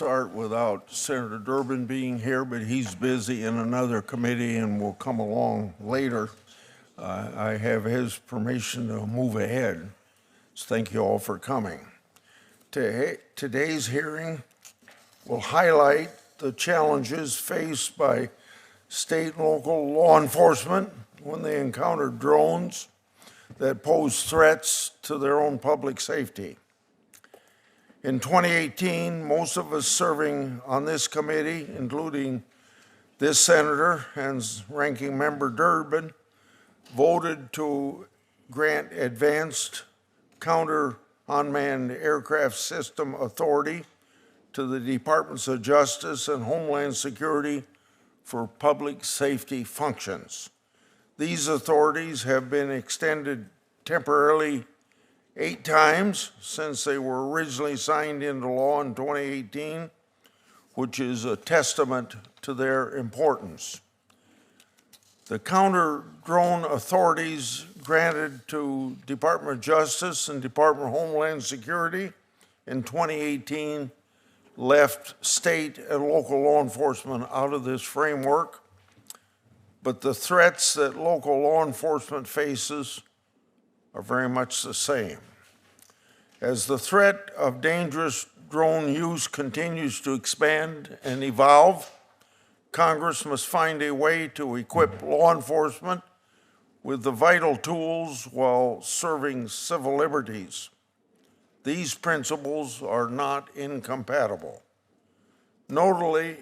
Start without Senator Durbin being here, but he's busy in another committee and will come along later. I have his permission to move ahead. So thank you all for coming. Today's hearing will highlight the challenges faced by state and local law enforcement when they encounter drones that pose threats to their own public safety. In 2018, most of us serving on this committee, including this senator and ranking member Durbin, voted to grant advanced counter unmanned aircraft system authority to the Departments of Justice and Homeland Security for public safety functions. These authorities have been extended temporarily 8 times since they were originally signed into law in 2018, which is a testament to their importance. The counter-drone authorities granted to Department of Justice and Department of Homeland Security in 2018 left state and local law enforcement out of this framework, but the threats that local law enforcement faces are very much the same. As the threat of dangerous drone use continues to expand and evolve, Congress must find a way to equip law enforcement with the vital tools while serving civil liberties. These principles are not incompatible. Notably,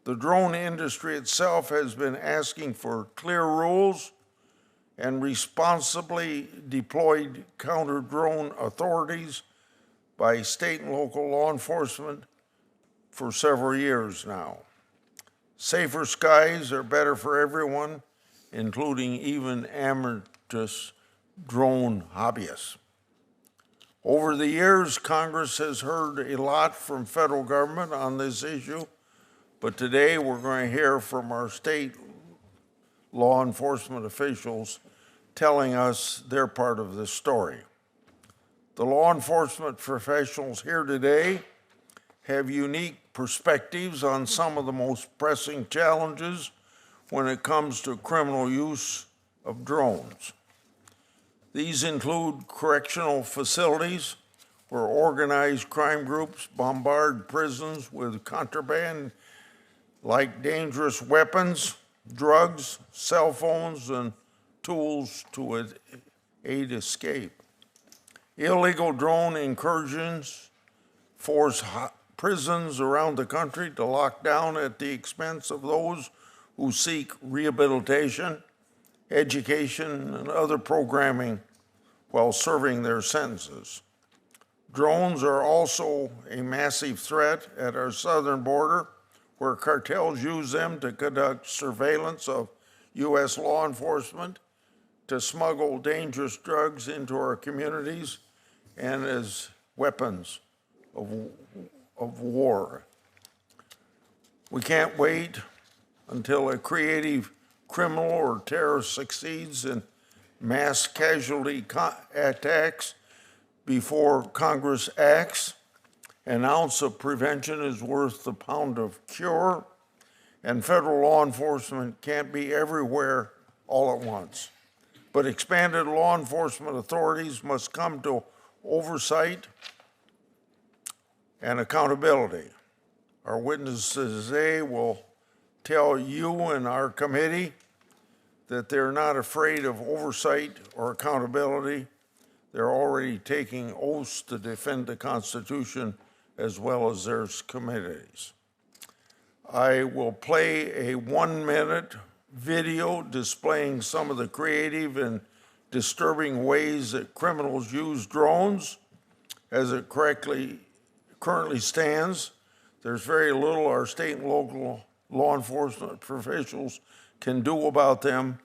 the drone industry itself has been asking for clear rules and responsibly deployed counter-drone authorities by state and local law enforcement for several years now. Safer skies are better for everyone, including even amateur drone hobbyists. Over the years, Congress has heard a lot from federal government on this issue, but today we're going to hear from our state law enforcement officials telling us their part of the story. The law enforcement professionals here today have unique perspectives on some of the most pressing challenges when it comes to criminal use of drones. These include correctional facilities where organized crime groups bombard prisons with contraband like dangerous weapons, drugs, cell phones, and tools to aid escape. Illegal drone incursions force prisons around the country to lock down at the expense of those who seek rehabilitation, education, and other programming while serving their sentences. Drones are also a massive threat at our southern border, where cartels use them to conduct surveillance of U.S. law enforcement, to smuggle dangerous drugs into our communities, and as weapons of war. We can't wait until a creative criminal or terrorist succeeds in mass casualty attacks before Congress acts. An ounce of prevention is worth a pound of cure, and federal law enforcement can't be everywhere all at once. But expanded law enforcement authorities must come to oversight and accountability. Our witnesses today will tell you and our committee that they're not afraid of oversight or accountability. They're already taking oaths to defend the Constitution as well as their committees. I will play a 1-minute video displaying some of the creative and disturbing ways that criminals use drones. As it currently stands, there's very little our state and local law enforcement professionals can do about them,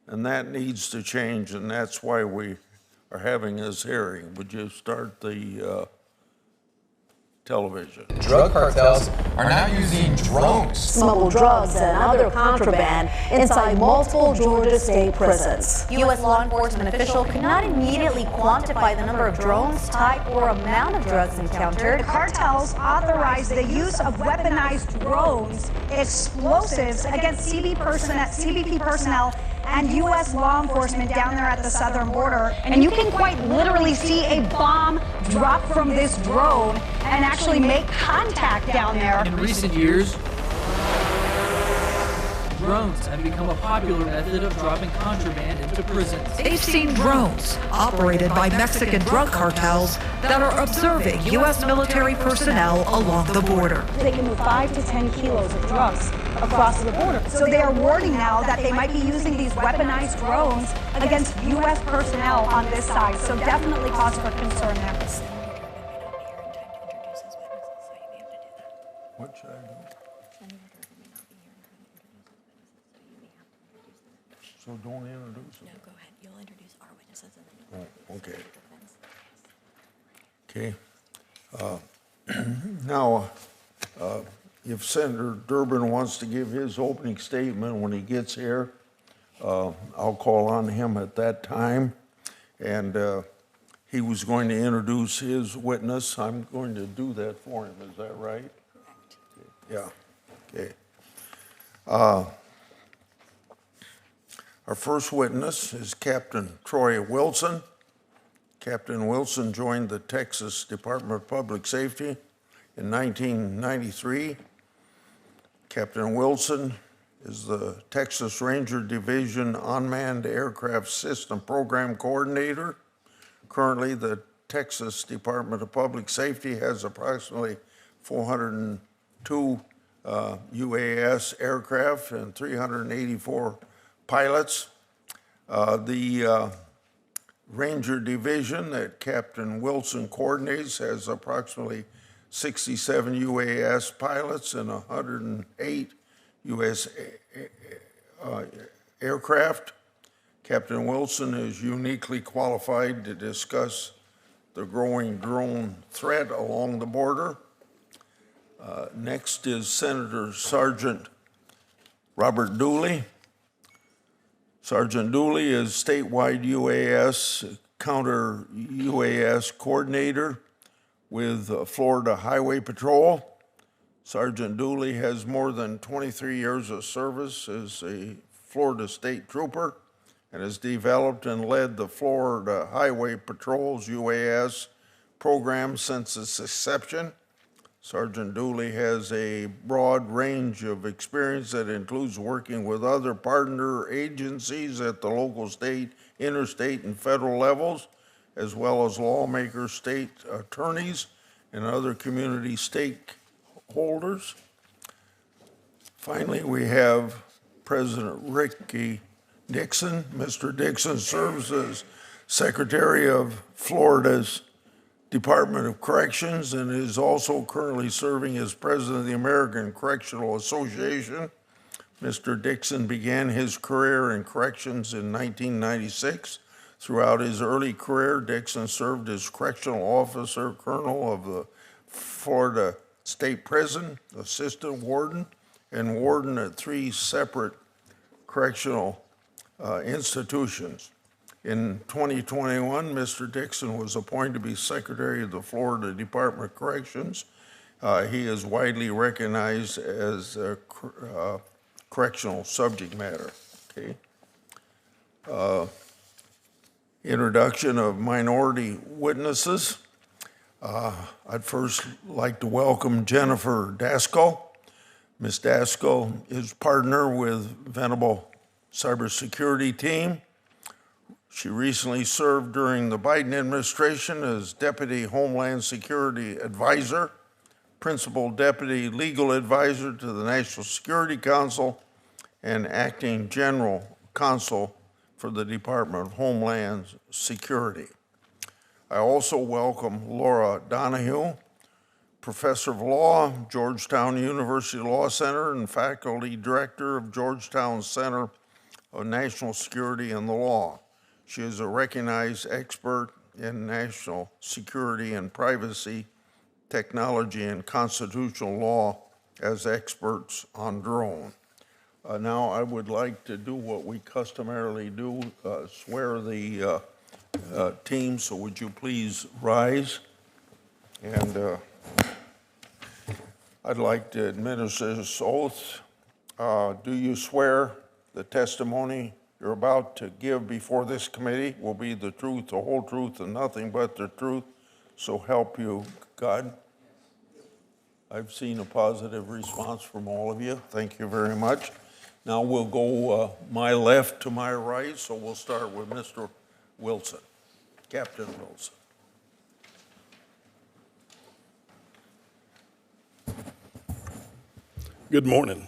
and that needs to change, and that's why we are having this hearing. Would you start the television. Drug cartels are now using drones. Smuggle drugs and other contraband inside multiple Georgia state prisons. U.S. law enforcement officials could not immediately quantify the number of drones, type, or amount of drugs encountered. The cartels authorized the use of weaponized drones, explosives against CBP personnel and U.S. law enforcement down there at the southern border. And you can quite literally see a bomb drop from this drone and actually make contact down there. In recent years, drones have become a popular method of dropping contraband into prisons. They've seen drones operated by Mexican drug cartels that are observing U.S. military personnel along the border. They can move 5 to 10 kilos of drugs across the border. So they are warning now that they might be using these weaponized drones against U.S. personnel on this side. So definitely cause for concern there. What should I do? So don't introduce them. No, go ahead. You'll introduce our witnesses and then Okay. Now, if Senator Durbin wants to give his opening statement when he gets here, I'll call on him at that time. And he was going to introduce his witness. I'm going to do that for him. Is that right? Correct. Yeah. Okay. Our first witness is Captain Troy Wilson. Captain Wilson joined the Texas Department of Public Safety in 1993. Captain Wilson is the Texas Ranger Division Unmanned Aircraft System Program Coordinator. Currently, the Texas Department of Public Safety has approximately 402 UAS aircraft and 384 pilots. The Ranger Division that Captain Wilson coordinates has approximately 67 UAS pilots and 108 US aircraft. Captain Wilson is uniquely qualified to discuss the growing drone threat along the border. Next is Senator Sergeant Robert Dooley. Sergeant Dooley is statewide UAS counter UAS coordinator with Florida Highway Patrol. Sergeant Dooley has more than 23 years of service as a Florida State Trooper and has developed and led the Florida Highway Patrol's UAS program since its inception. Sergeant Dooley has a broad range of experience that includes working with other partner agencies at the local, state, interstate, and federal levels, as well as lawmakers, state attorneys, and other community stakeholders. Finally, we have President Ricky Dixon. Mr. Dixon serves as Secretary of Florida's Department of Corrections and is also currently serving as president of the American Correctional Association. Mr. Dixon began his career in corrections in 1996. Throughout his early career, Dixon served as correctional officer, colonel of the Florida State Prison, assistant warden, and warden at 3 separate correctional institutions. In 2021, Mr. Dixon was appointed to be Secretary of the Florida Department of Corrections. He is widely recognized as a correctional subject matter. Okay. Introduction of minority witnesses. I'd first like to welcome Jennifer Daskal. Ms. Daskal is partner with Venable Cybersecurity Team. She recently served during the Biden administration as Deputy Homeland Security Advisor, Principal Deputy Legal Advisor to the National Security Council, and Acting General Counsel for the Department of Homeland Security. I also welcome Laura Donahue, Professor of Law, Georgetown University Law Center, and Faculty Director of Georgetown Center of National Security and the Law. She is a recognized expert in national security and privacy technology and constitutional law as experts on drone. Now I would like to do what we customarily do, swear the team, so would you please rise? And I'd like to administer this oath. Do you swear the testimony you're about to give before this committee will be the truth, the whole truth, and nothing but the truth? So help you God. I've seen a positive response from all of you. Thank you very much. Now we'll go my left to my right, so we'll start with Mr. Wilson, Captain Wilson. Good morning.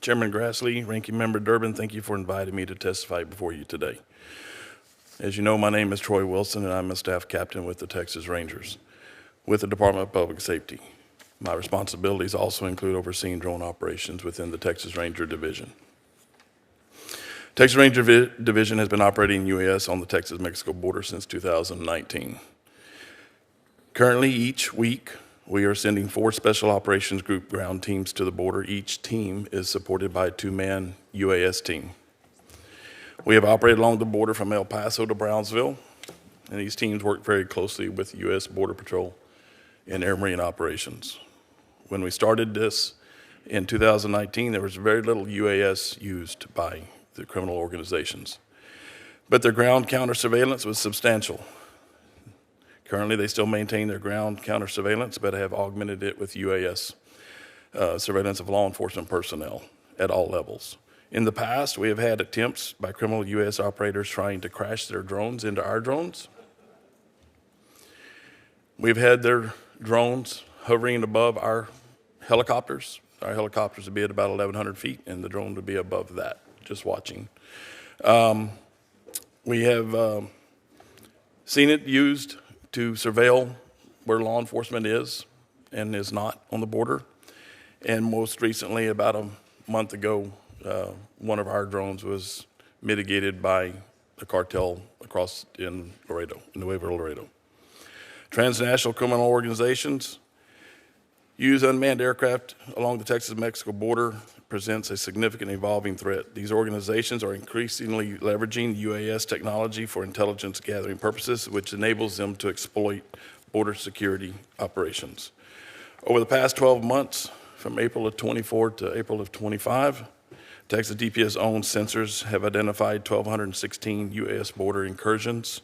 Chairman Grassley, Ranking Member Durbin, thank you for inviting me to testify before you today. As you know, my name is Troy Wilson, and I'm a staff captain with the Texas Rangers with the Department of Public Safety. My responsibilities also include overseeing drone operations within the Texas Ranger Division. Texas Ranger Division has been operating UAS on the Texas-Mexico border since 2019. Currently, each week, we are sending 4 Special Operations Group ground teams to the border. Each team is supported by a 2-man UAS team. We have operated along the border from El Paso to Brownsville, and these teams work very closely with U.S. Border Patrol in air marine operations. When we started this in 2019, there was very little UAS used by the criminal organizations, but their ground counter surveillance was substantial. Currently, they still maintain their ground counter surveillance, but have augmented it with UAS surveillance of law enforcement personnel at all levels. In the past, we have had attempts by criminal U.S. operators trying to crash their drones into our drones. We've had their drones hovering above our helicopters. Our helicopters would be at about 1,100 feet, and the drone would be above that, just watching. We have seen it used to surveil where law enforcement is and is not on the border. And most recently, about a month ago, one of our drones was mitigated by a cartel across in Laredo, in Nuevo Laredo. Transnational criminal organizations use unmanned aircraft along the Texas-Mexico border presents a significant evolving threat. These organizations are increasingly leveraging UAS technology for intelligence gathering purposes, which enables them to exploit border security operations. Over the past 12 months, from April of 24 to April of 25, Texas DPS-owned sensors have identified 1,216 UAS border incursions.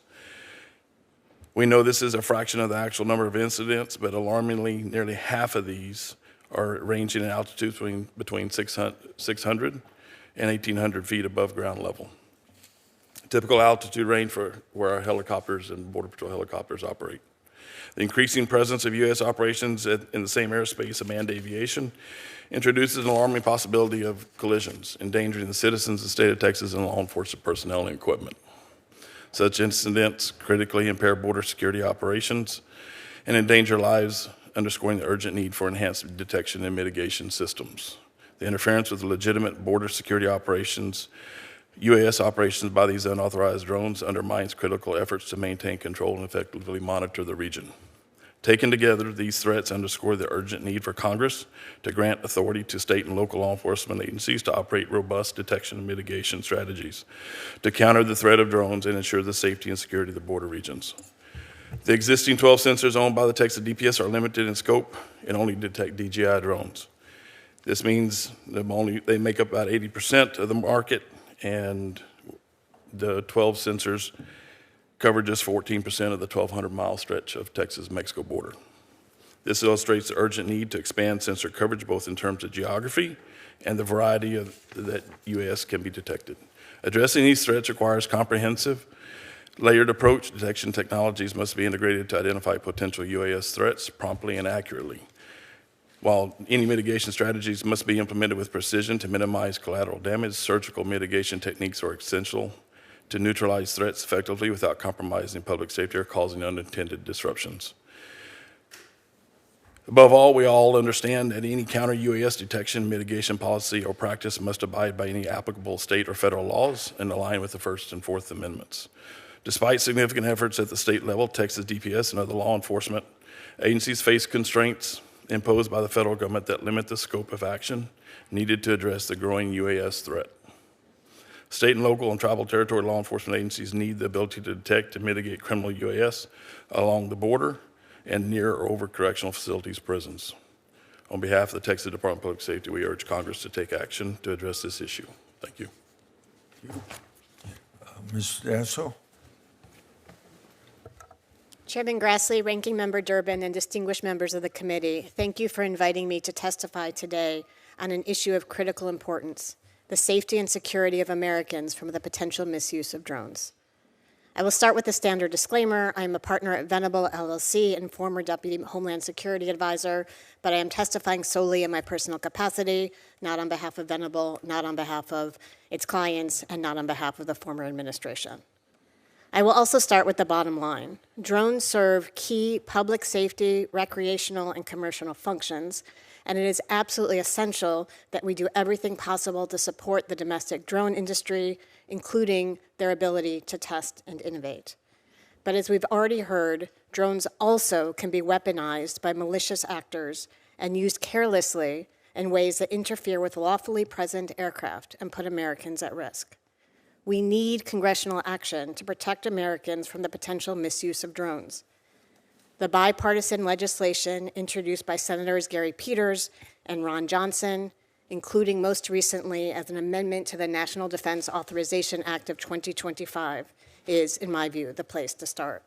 We know this is a fraction of the actual number of incidents, but alarmingly, nearly half of these are ranging in altitudes between 600 and 1,800 feet above ground level. Typical altitude range for where our helicopters and Border Patrol helicopters operate. The increasing presence of U.S. operations in the same airspace of manned aviation introduces an alarming possibility of collisions, endangering the citizens of the state of Texas and law enforcement personnel and equipment. Such incidents critically impair border security operations and endanger lives, underscoring the urgent need for enhanced detection and mitigation systems. The interference with legitimate border security operations, UAS operations by these unauthorized drones undermines critical efforts to maintain control and effectively monitor the region. Taken together, these threats underscore the urgent need for Congress to grant authority to state and local law enforcement agencies to operate robust detection and mitigation strategies to counter the threat of drones and ensure the safety and security of the border regions. The existing 12 sensors owned by the Texas DPS are limited in scope and only detect DJI drones. This means they make up about 80% of the market, and the 12 sensors cover just 14% of the 1,200-mile stretch of Texas-Mexico border. This illustrates the urgent need to expand sensor coverage both in terms of geography and the variety that UAS can be detected. Addressing these threats requires comprehensive, layered approach. Detection technologies must be integrated to identify potential UAS threats promptly and accurately. While any mitigation strategies must be implemented with precision to minimize collateral damage, surgical mitigation techniques are essential to neutralize threats effectively without compromising public safety or causing unintended disruptions. Above all, we all understand that any counter-UAS detection, mitigation policy, or practice must abide by any applicable state or federal laws and align with the First and Fourth Amendments. Despite significant efforts at the state level, Texas DPS and other law enforcement Agencies face constraints imposed by the federal government that limit the scope of action needed to address the growing UAS threat. State and local and tribal territory law enforcement agencies need the ability to detect and mitigate criminal UAS along the border and near or over correctional facilities, prisons. On behalf of the Texas Department of Public Safety, we urge Congress to take action to address this issue. Thank you. Ms. Dasso? Chairman Grassley, Ranking Member Durbin, and distinguished members of the committee, thank you for inviting me to testify today on an issue of critical importance, the safety and security of Americans from the potential misuse of drones. I will start with the standard disclaimer. I am a partner at Venable LLC and former Deputy Homeland Security Advisor, but I am testifying solely in my personal capacity, not on behalf of Venable, not on behalf of its clients, and not on behalf of the former administration. I will also start with the bottom line. Drones serve key public safety, recreational, and commercial functions, and it is absolutely essential that we do everything possible to support the domestic drone industry, including their ability to test and innovate. But as we've already heard, drones also can be weaponized by malicious actors and used carelessly in ways that interfere with lawfully present aircraft and put Americans at risk. We need congressional action to protect Americans from the potential misuse of drones. The bipartisan legislation introduced by Senators Gary Peters and Ron Johnson, including most recently as an amendment to the National Defense Authorization Act of 2025, is, in my view, the place to start.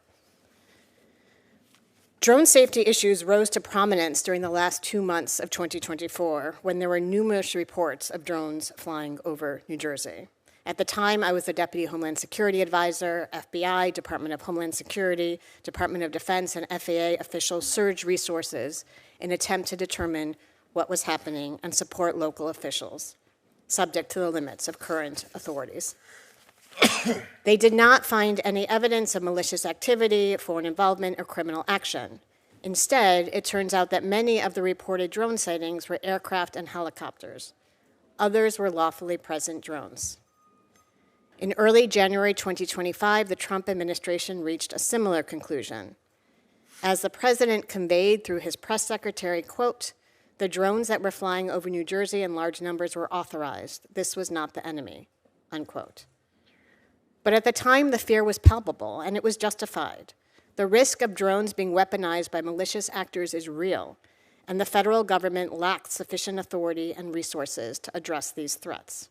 Drone safety issues rose to prominence during the last 2 months of 2024 when there were numerous reports of drones flying over New Jersey. At the time, I was the Deputy Homeland Security Advisor. FBI, Department of Homeland Security, Department of Defense, and FAA officials surged resources in an attempt to determine what was happening and support local officials, subject to the limits of current authorities. They did not find any evidence of malicious activity, foreign involvement, or criminal action. Instead, it turns out that many of the reported drone sightings were aircraft and helicopters. Others were lawfully present drones. In early January 2025, the Trump administration reached a similar conclusion. As the president conveyed through his press secretary, quote, "The drones that were flying over New Jersey in large numbers were authorized. This was not the enemy," unquote. But at the time, the fear was palpable, and it was justified. The risk of drones being weaponized by malicious actors is real, and the federal government lacked sufficient authority and resources to address these threats.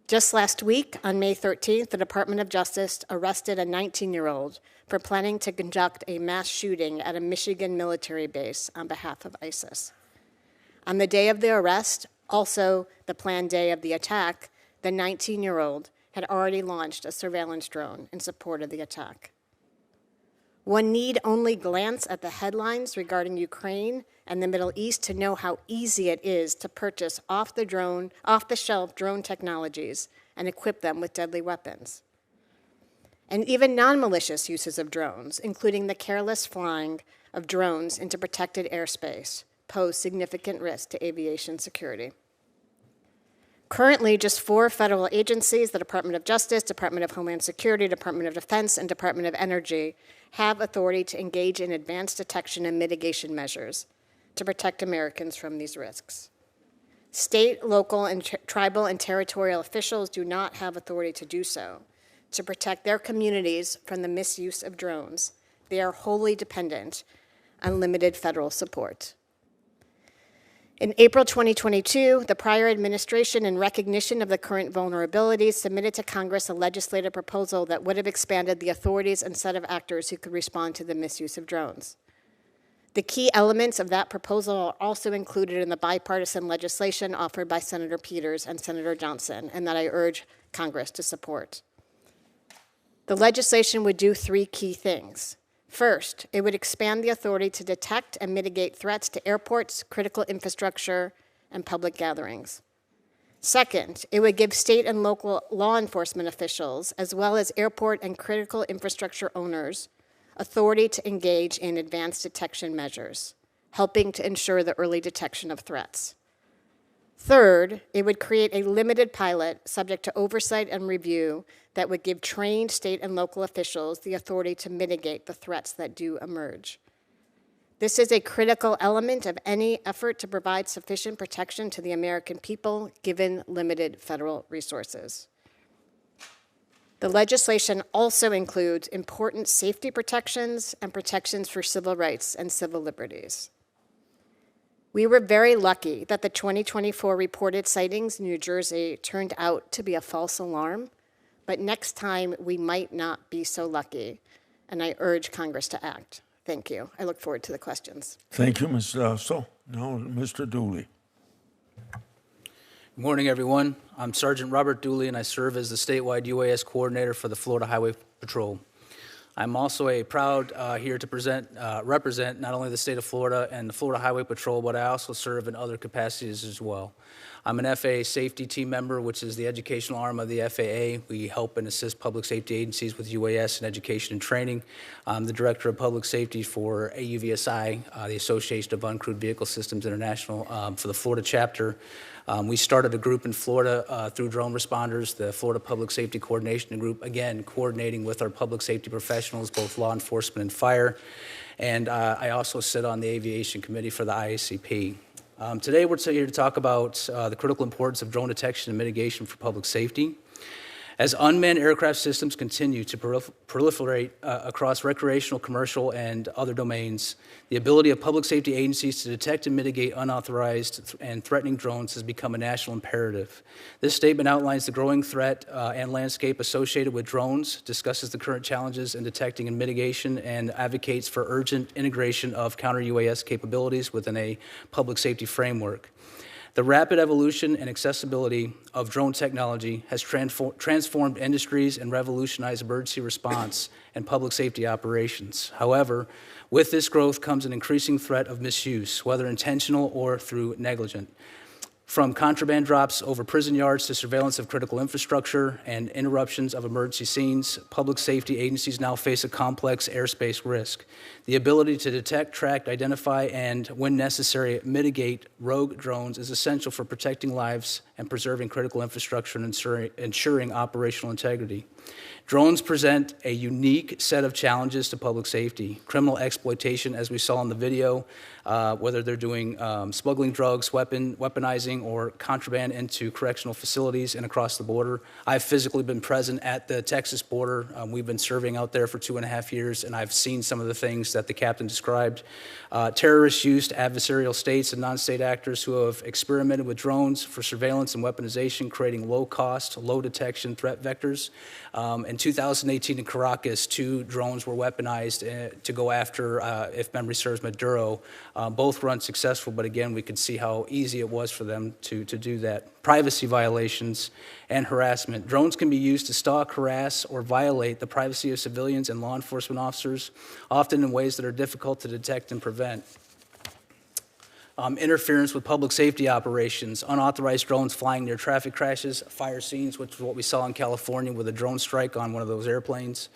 Just last week, on May 13th, the Department of Justice arrested a 19-year-old for planning to conduct a mass shooting at a Michigan military base on behalf of ISIS. On the day of the arrest, also the planned day of the attack, the 19-year-old had already launched a surveillance drone in support of the attack. One need only glance at the headlines regarding Ukraine and the Middle East to know how easy it is to purchase off-the-shelf drone technologies and equip them with deadly weapons. And even non-malicious uses of drones, including the careless flying of drones into protected airspace, pose significant risk to aviation security. Currently, just 4 federal agencies, the Department of Justice, Department of Homeland Security, Department of Defense, and Department of Energy, have authority to engage in advanced detection and mitigation measures to protect Americans from these risks. State, local, and tribal and territorial officials do not have authority to do so. To protect their communities from the misuse of drones, they are wholly dependent on limited federal support. In April 2022, the prior administration, in recognition of the current vulnerabilities, submitted to Congress a legislative proposal that would have expanded the authorities and set of actors who could respond to the misuse of drones. The key elements of that proposal are also included in the bipartisan legislation offered by Senator Peters and Senator Johnson, and that I urge Congress to support. The legislation would do 3 key things. First, it would expand the authority to detect and mitigate threats to airports, critical infrastructure, and public gatherings. Second, it would give state and local law enforcement officials, as well as airport and critical infrastructure owners, authority to engage in advanced detection measures, helping to ensure the early detection of threats. Third, it would create a limited pilot subject to oversight and review that would give trained state and local officials the authority to mitigate the threats that do emerge. This is a critical element of any effort to provide sufficient protection to the American people, given limited federal resources. The legislation also includes important safety protections and protections for civil rights and civil liberties. We were very lucky that the 2024 reported sightings in New Jersey turned out to be a false alarm, but next time we might not be so lucky, and I urge Congress to act. Thank you. I look forward to the questions. Thank you, Ms. Dasso. Now, Mr. Dooley. Good morning, everyone. I'm Sergeant Robert Dooley, and I serve as the statewide UAS coordinator for the Florida Highway Patrol. I'm also a proud here to represent not only the state of Florida and the Florida Highway Patrol, but I also serve in other capacities as well. I'm an FAA safety team member, which is the educational arm of the FAA. We help and assist public safety agencies with UAS and education and training. I'm the director of public safety for AUVSI, the Association of Uncrewed Vehicle Systems International, for the Florida chapter. We started a group in Florida through drone responders, the Florida Public Safety Coordination Group, again, coordinating with our public safety professionals, both law enforcement and fire. And I also sit on the aviation committee for the IACP. Today, we're here to talk about the critical importance of drone detection and mitigation for public safety. As unmanned aircraft systems continue to proliferate across recreational, commercial, and other domains, the ability of public safety agencies to detect and mitigate unauthorized and threatening drones has become a national imperative. This statement outlines the growing threat and landscape associated with drones, discusses the current challenges in detecting and mitigation, and advocates for urgent integration of counter-UAS capabilities within a public safety framework. The rapid evolution and accessibility of drone technology has transformed industries and revolutionized emergency response and public safety operations. However, with this growth comes an increasing threat of misuse, whether intentional or through negligent. From contraband drops over prison yards to surveillance of critical infrastructure and interruptions of emergency scenes, public safety agencies now face a complex airspace risk. The ability to detect, track, identify, and, when necessary, mitigate rogue drones is essential for protecting lives and preserving critical infrastructure and ensuring operational integrity. Drones present a unique set of challenges to public safety. Criminal exploitation, as we saw in the video, whether they're doing smuggling drugs, weaponizing, or contraband into correctional facilities and across the border. I've physically been present at the Texas border. We've been serving out there for 2.5 years, and I've seen some of the things that the captain described. Terrorists used adversarial states and non-state actors who have experimented with drones for surveillance and weaponization, creating low-cost, low-detection threat vectors. In 2018 in Caracas, 2 drones were weaponized to go after, if memory serves, Maduro. Both were unsuccessful, but again, we could see how easy it was for them to do that. Privacy violations and harassment. Drones can be used to stalk, harass, or violate the privacy of civilians and law enforcement officers, often in ways that are difficult to detect and prevent. Interference with public safety operations, unauthorized drones flying near traffic crashes, fire scenes, which is what we saw in California with a drone strike on one of those airplanes,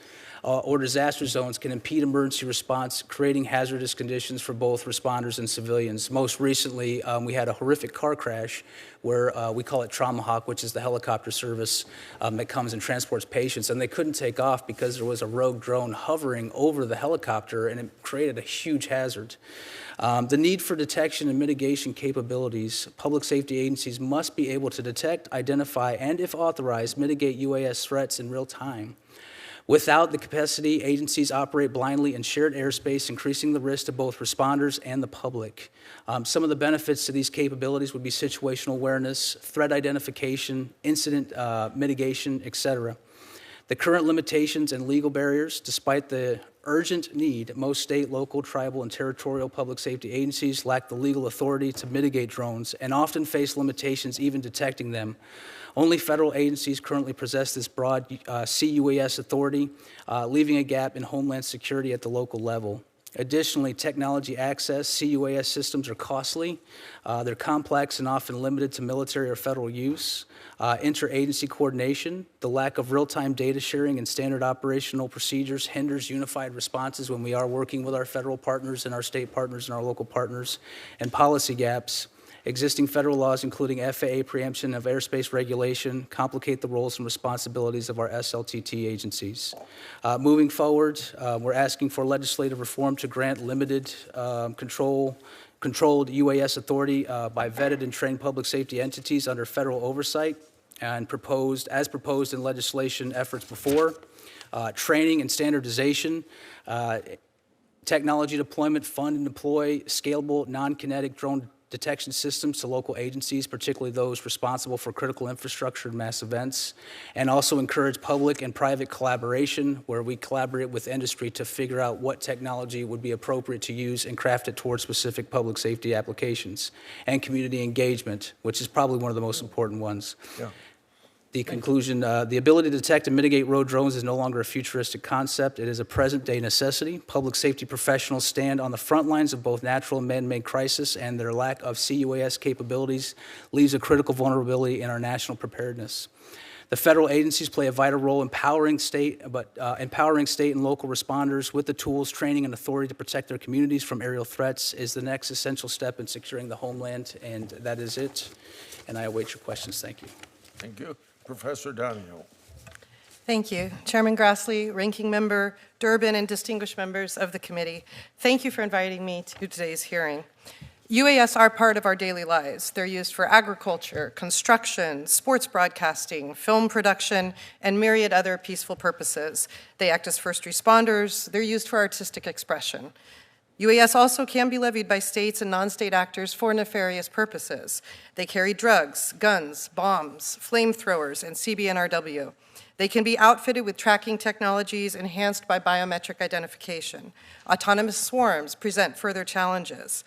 or disaster zones can impede emergency response, creating hazardous conditions for both responders and civilians. Most recently, we had a horrific car crash where we call it Trauma Hawk, which is the helicopter service that comes and transports patients, and they couldn't take off because there was a rogue drone hovering over the helicopter, and it created a huge hazard. The need for detection and mitigation capabilities, public safety agencies must be able to detect, identify, and if authorized, mitigate UAS threats in real time. Without the capacity, agencies operate blindly in shared airspace, increasing the risk to both responders and the public. Some of the benefits to these capabilities would be situational awareness, threat identification, incident mitigation, etc. The current limitations and legal barriers, despite the urgent need, most state, local, tribal, and territorial public safety agencies lack the legal authority to mitigate drones and often face limitations even detecting them. Only federal agencies currently possess this broad CUAS authority, leaving a gap in homeland security at the local level. Additionally, technology access, CUAS systems are costly. They're complex and often limited to military or federal use. Interagency coordination, the lack of real-time data sharing and standard operational procedures hinders unified responses when we are working with our federal partners and our state partners and our local partners. And policy gaps. Existing federal laws, including FAA preemption of airspace regulation, complicate the roles and responsibilities of our SLTT agencies. Moving forward, we're asking for legislative reform to grant limited controlled UAS authority by vetted and trained public safety entities under federal oversight and as proposed in legislation efforts before. Training and standardization, technology deployment, fund and deploy scalable non-kinetic drone detection systems to local agencies, particularly those responsible for critical infrastructure and mass events, and also encourage public and private collaboration where we collaborate with industry to figure out what technology would be appropriate to use and craft it towards specific public safety applications, and community engagement, which is probably one of the most important ones. Yeah. The conclusion, the ability to detect and mitigate road drones is no longer a futuristic concept. It is a present-day necessity. Public safety professionals stand on the front lines of both natural and man-made crisis, and their lack of CUAS capabilities leaves a critical vulnerability in our national preparedness. The federal agencies play a vital role empowering state and local responders with the tools, training, and authority to protect their communities from aerial threats is the next essential step in securing the homeland, and that is it. And I await your questions. Thank you. Thank you. Professor Donohue. Thank you. Chairman Grassley, Ranking Member Durbin, and distinguished members of the committee, thank you for inviting me to today's hearing. UAS are part of our daily lives. They're used for agriculture, construction, sports broadcasting, film production, and myriad other peaceful purposes. They act as first responders. They're used for artistic expression. UAS also can be levied by states and non-state actors for nefarious purposes. They carry drugs, guns, bombs, flamethrowers, and CBNRW. They can be outfitted with tracking technologies enhanced by biometric identification. Autonomous swarms present further challenges.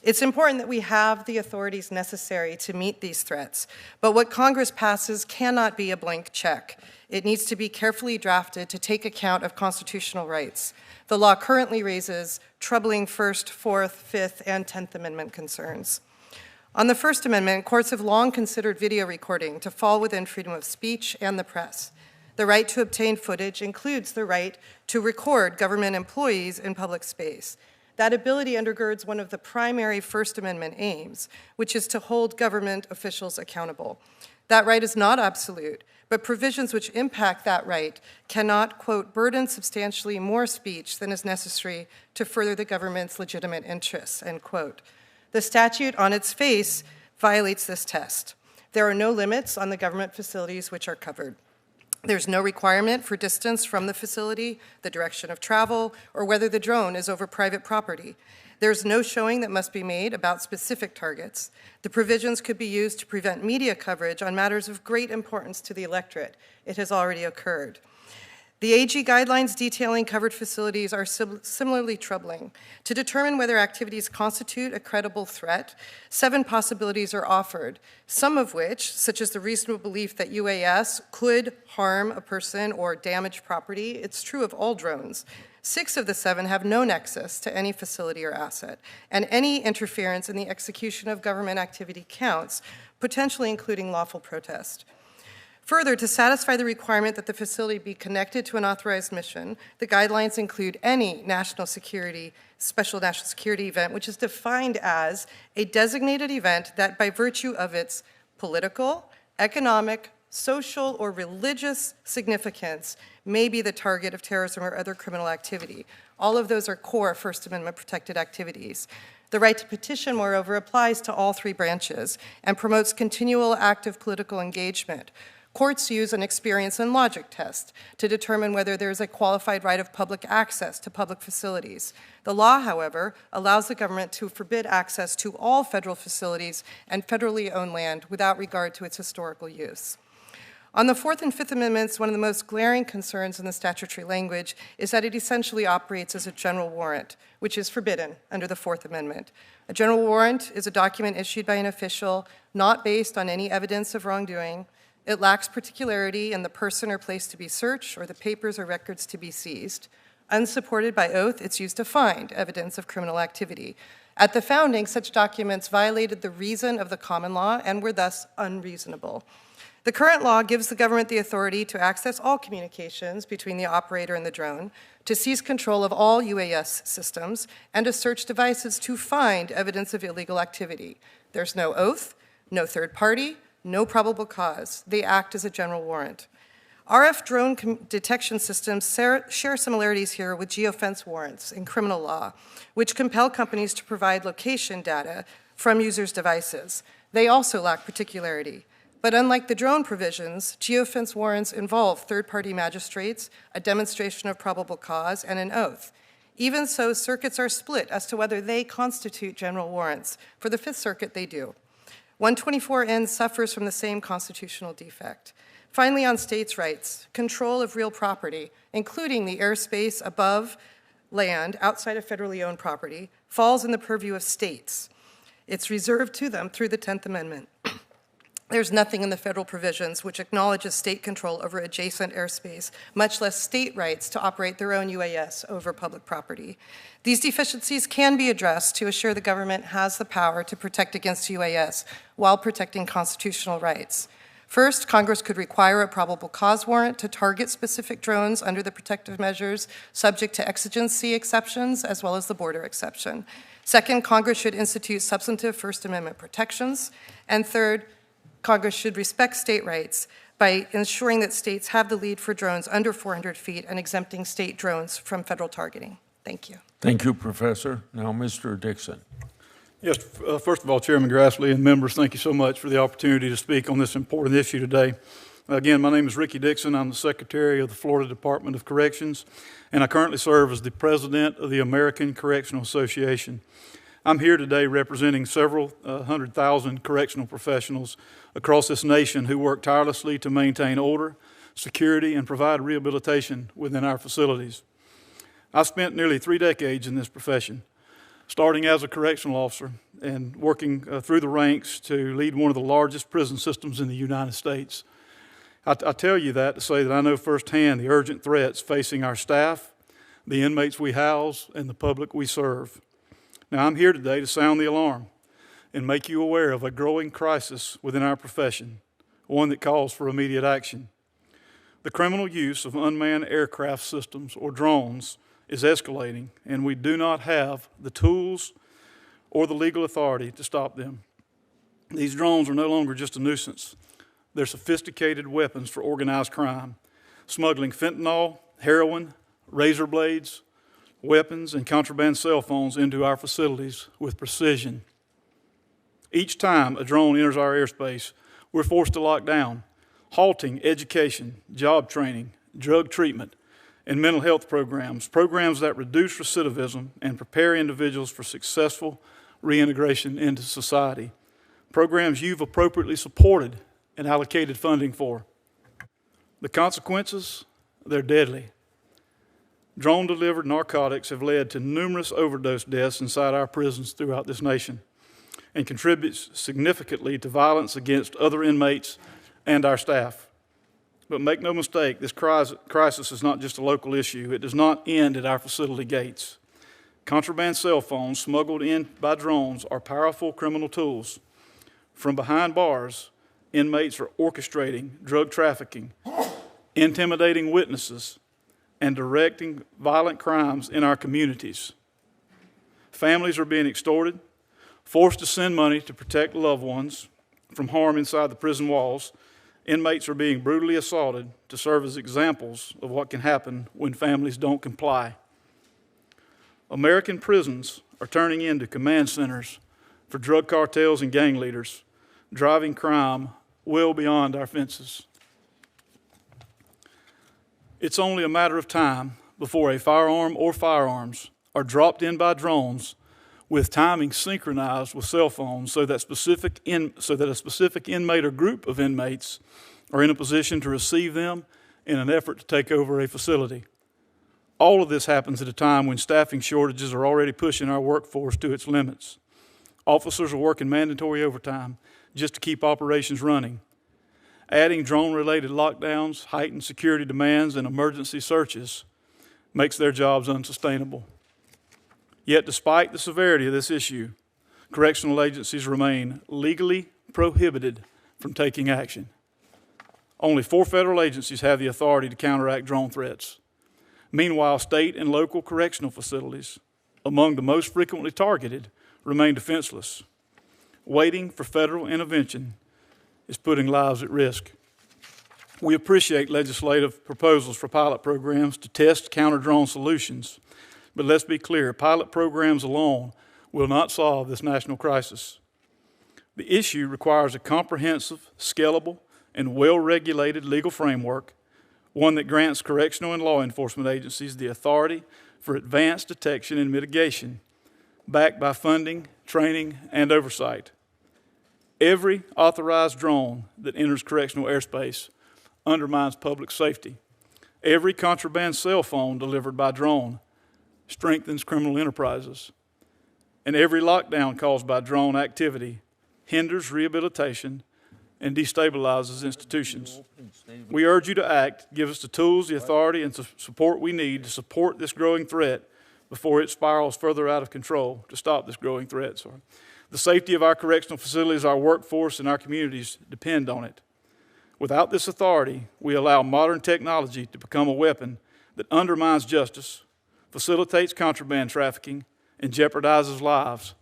It's important that we have the authorities necessary to meet these threats, but what Congress passes cannot be a blank check. It needs to be carefully drafted to take account of constitutional rights. The law currently raises troubling First, Fourth, Fifth, and 10th Amendment concerns. On the First Amendment, courts have long considered video recording to fall within freedom of speech and the press. The right to obtain footage includes the right to record government employees in public space. That ability undergirds one of the primary First Amendment aims, which is to hold government officials accountable. That right is not absolute, but provisions which impact that right cannot, quote, burden substantially more speech than is necessary to further the government's legitimate interests, end quote. The statute on its face violates this test. There are no limits on the government facilities which are covered. There's no requirement for distance from the facility, the direction of travel, or whether the drone is over private property. There's no showing that must be made about specific targets. The provisions could be used to prevent media coverage on matters of great importance to the electorate. It has already occurred. The AG guidelines detailing covered facilities are similarly troubling. To determine whether activities constitute a credible threat, 7 possibilities are offered, some of which, such as the reasonable belief that UAS could harm a person or damage property, it's true of all drones. 6 of the 7 have no nexus to any facility or asset, and any interference in the execution of government activity counts, potentially including lawful protest. Further, to satisfy the requirement that the facility be connected to an authorized mission, the guidelines include any special national security event, which is defined as a designated event that by virtue of its political, economic, social, or religious significance may be the target of terrorism or other criminal activity. All of those are core First Amendment protected activities. The right to petition, moreover, applies to all 3 branches and promotes continual active political engagement. Courts use an experience and logic test to determine whether there is a qualified right of public access to public facilities. The law, however, allows the government to forbid access to all federal facilities and federally owned land without regard to its historical use. On the 4th and 5th Amendments, one of the most glaring concerns in the statutory language is that it essentially operates as a general warrant, which is forbidden under the 4th Amendment. A general warrant is a document issued by an official not based on any evidence of wrongdoing. It lacks particularity in the person or place to be searched or the papers or records to be seized. Unsupported by oath, it's used to find evidence of criminal activity. At the founding, such documents violated the reason of the common law and were thus unreasonable. The current law gives the government the authority to access all communications between the operator and the drone, to seize control of all UAS systems and to search devices to find evidence of illegal activity. There's no oath, no third party, no probable cause. They act as a general warrant. RF drone detection systems share similarities here with geofence warrants in criminal law, which compel companies to provide location data from users' devices. They also lack particularity. But unlike the drone provisions, geofence warrants involve third-party magistrates, a demonstration of probable cause, and an oath. Even so, circuits are split as to whether they constitute general warrants. For the Fifth Circuit, they do. 124N suffers from the same constitutional defect. Finally, on states' rights, control of real property, including the airspace above land outside of federally owned property, falls in the purview of states. It's reserved to them through the 10th Amendment. There's nothing in the federal provisions which acknowledges state control over adjacent airspace, much less state rights to operate their own UAS over public property. These deficiencies can be addressed to assure the government has the power to protect against UAS while protecting constitutional rights. First, Congress could require a probable cause warrant to target specific drones under the protective measures subject to exigency exceptions as well as the border exception. Second, Congress should institute substantive First Amendment protections. And third, Congress should respect state rights by ensuring that states have the lead for drones under 400 feet and exempting state drones from federal targeting. Thank you. Thank you, Professor. Now, Mr. Dixon. Yes, first of all, Chairman Grassley and members, thank you so much for the opportunity to speak on this important issue today. Again, my name is Ricky Dixon. I'm the Secretary of the Florida Department of Corrections, and I currently serve as the President of the American Correctional Association. I'm here today representing several 100,000 correctional professionals across this nation who work tirelessly to maintain order, security, and provide rehabilitation within our facilities. I spent nearly 3 decades in this profession, starting as a correctional officer and working through the ranks to lead one of the largest prison systems in the United States. I tell you that to say that I know firsthand the urgent threats facing our staff, the inmates we house, and the public we serve. Now, I'm here today to sound the alarm and make you aware of a growing crisis within our profession, one that calls for immediate action. The criminal use of unmanned aircraft systems, or drones, is escalating, and we do not have the tools or the legal authority to stop them. These drones are no longer just a nuisance. They're sophisticated weapons for organized crime, smuggling fentanyl, heroin, razor blades, weapons, and contraband cell phones into our facilities with precision. Each time a drone enters our airspace, we're forced to lock down, halting education, job training, drug treatment, and mental health programs that reduce recidivism and prepare individuals for successful reintegration into society, programs you've appropriately supported and allocated funding for. The consequences, they're deadly. Drone-delivered narcotics have led to numerous overdose deaths inside our prisons throughout this nation and contributes significantly to violence against other inmates and our staff. But make no mistake, this crisis is not just a local issue. It does not end at our facility gates. Contraband cell phones smuggled in by drones are powerful criminal tools. From behind bars, inmates are orchestrating drug trafficking, intimidating witnesses, and directing violent crimes in our communities. Families are being extorted, forced to send money to protect loved ones from harm inside the prison walls. Inmates are being brutally assaulted to serve as examples of what can happen when families don't comply. American prisons are turning into command centers for drug cartels and gang leaders, driving crime well beyond our fences. It's only a matter of time before a firearm or firearms are dropped in by drones with timing synchronized with cell phones so that a specific inmate or group of inmates are in a position to receive them in an effort to take over a facility. All of this happens at a time when staffing shortages are already pushing our workforce to its limits. Officers are working mandatory overtime just to keep operations running. Adding drone-related lockdowns, heightened security demands, and emergency searches makes their jobs unsustainable. Yet, despite the severity of this issue, correctional agencies remain legally prohibited from taking action. Only 4 federal agencies have the authority to counteract drone threats. Meanwhile, state and local correctional facilities, among the most frequently targeted, remain defenseless. Waiting for federal intervention is putting lives at risk. We appreciate legislative proposals for pilot programs to test counter-drone solutions, but let's be clear, pilot programs alone will not solve this national crisis. The issue requires a comprehensive, scalable, and well-regulated legal framework, one that grants correctional and law enforcement agencies the authority for advanced detection and mitigation, backed by funding, training, and oversight. Every authorized drone that enters correctional airspace undermines public safety. Every contraband cell phone delivered by drone strengthens criminal enterprises. And every lockdown caused by drone activity hinders rehabilitation and destabilizes institutions. We urge you to act, give us the tools, the authority, and the support we need to support this growing threat before it spirals further out of control, to stop this growing threat. The safety of our correctional facilities, our workforce, and our communities depend on it. Without this authority, we allow modern technology to become a weapon that undermines justice, facilitates contraband trafficking, and jeopardizes lives.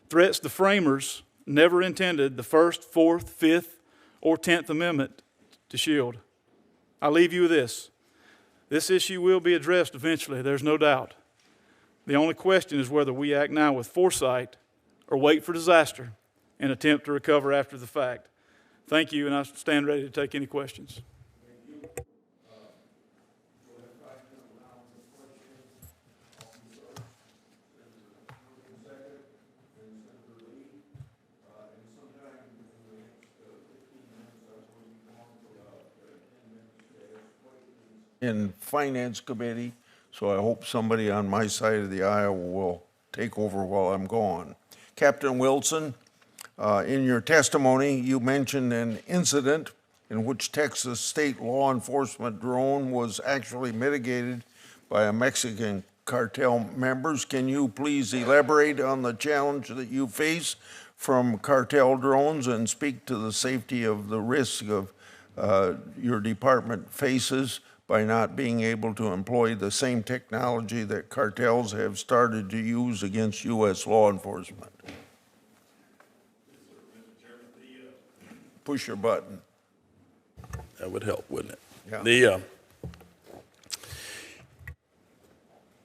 Threats the framers never intended the First, Fourth, Fifth, or 10th Amendment to shield. I leave you with this. This issue will be addressed eventually, there's no doubt. The only question is whether we act now with foresight or wait for disaster and attempt to recover after the fact. Thank you, and I stand ready to take any questions. In Finance Committee, so I hope somebody on my side of the aisle will take over while I'm gone. Captain Wilson, in your testimony, you mentioned an incident in which Texas state law enforcement drone was actually mitigated by a Mexican cartel members. Can you please elaborate on the challenge that you face from cartel drones and speak to the safety of the risk of your department faces by not being able to employ the same technology that cartels have started to use against U.S. law enforcement? Push your button. That would help, wouldn't it? Yeah.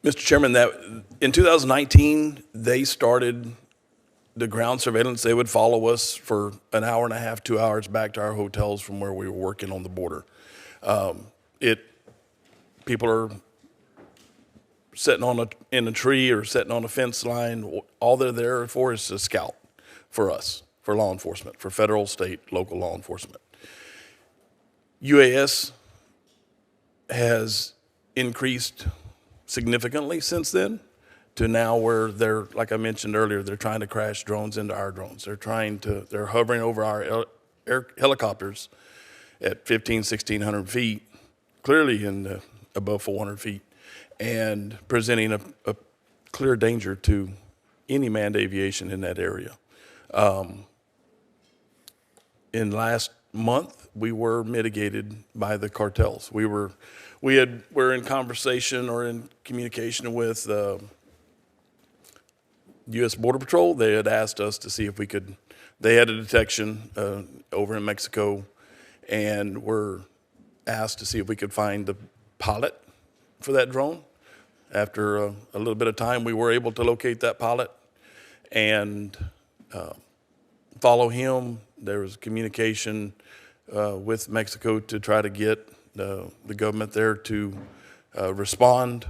Mr. Chairman, that in 2019, they started the ground surveillance. They would follow us for an hour and a half, 2 hours back to our hotels from where we were working on the border. People are sitting in a tree or sitting on a fence line. All they're there for is to scout for us, for law enforcement, for federal, state, local law enforcement. UAS has increased significantly since then to now where they're, like I mentioned earlier, they're trying to crash drones into our drones. They're hovering over our air helicopters at 1,600 feet, clearly in the above 400 feet, and presenting a clear danger to any manned aviation in that area. In last month, we were mitigated by the cartels. We're in conversation or in communication with U.S. Border Patrol. They had asked us to see if we could. They had a detection over in Mexico, and were asked to see if we could find the pilot for that drone. After a little bit of time, we were able to locate that pilot and follow him. There was communication with Mexico to try to get the government there to respond.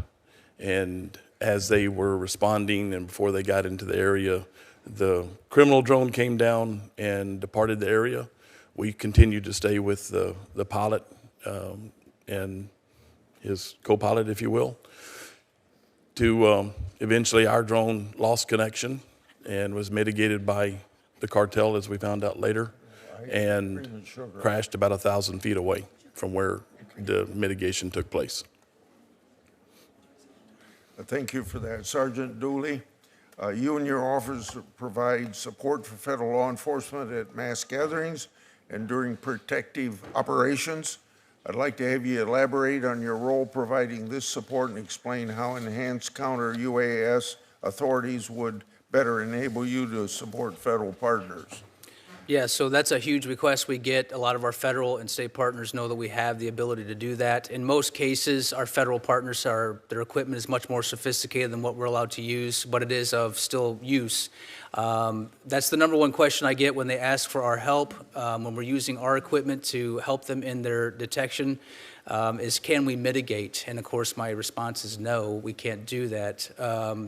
And as they were responding and before they got into the area, the criminal drone came down and departed the area. We continued to stay with the pilot and his co-pilot, if you will, to eventually our drone lost connection and was mitigated by the cartel, as we found out later, and crashed about 1,000 feet away from where the mitigation took place. Thank you for that. Sergeant Dooley, you and your office provide support for federal law enforcement at mass gatherings and during protective operations. I'd like to have you elaborate on your role providing this support and explain how enhanced counter-UAS authorities would better enable you to support federal partners. Yeah, so that's a huge request we get. A lot of our federal and state partners know that we have the ability to do that. In most cases, our federal partners, their equipment is much more sophisticated than what we're allowed to use, but it is of still use. That's the number one question I get when they ask for our help, when we're using our equipment to help them in their detection, is can we mitigate? And of course, my response is no, we can't do that.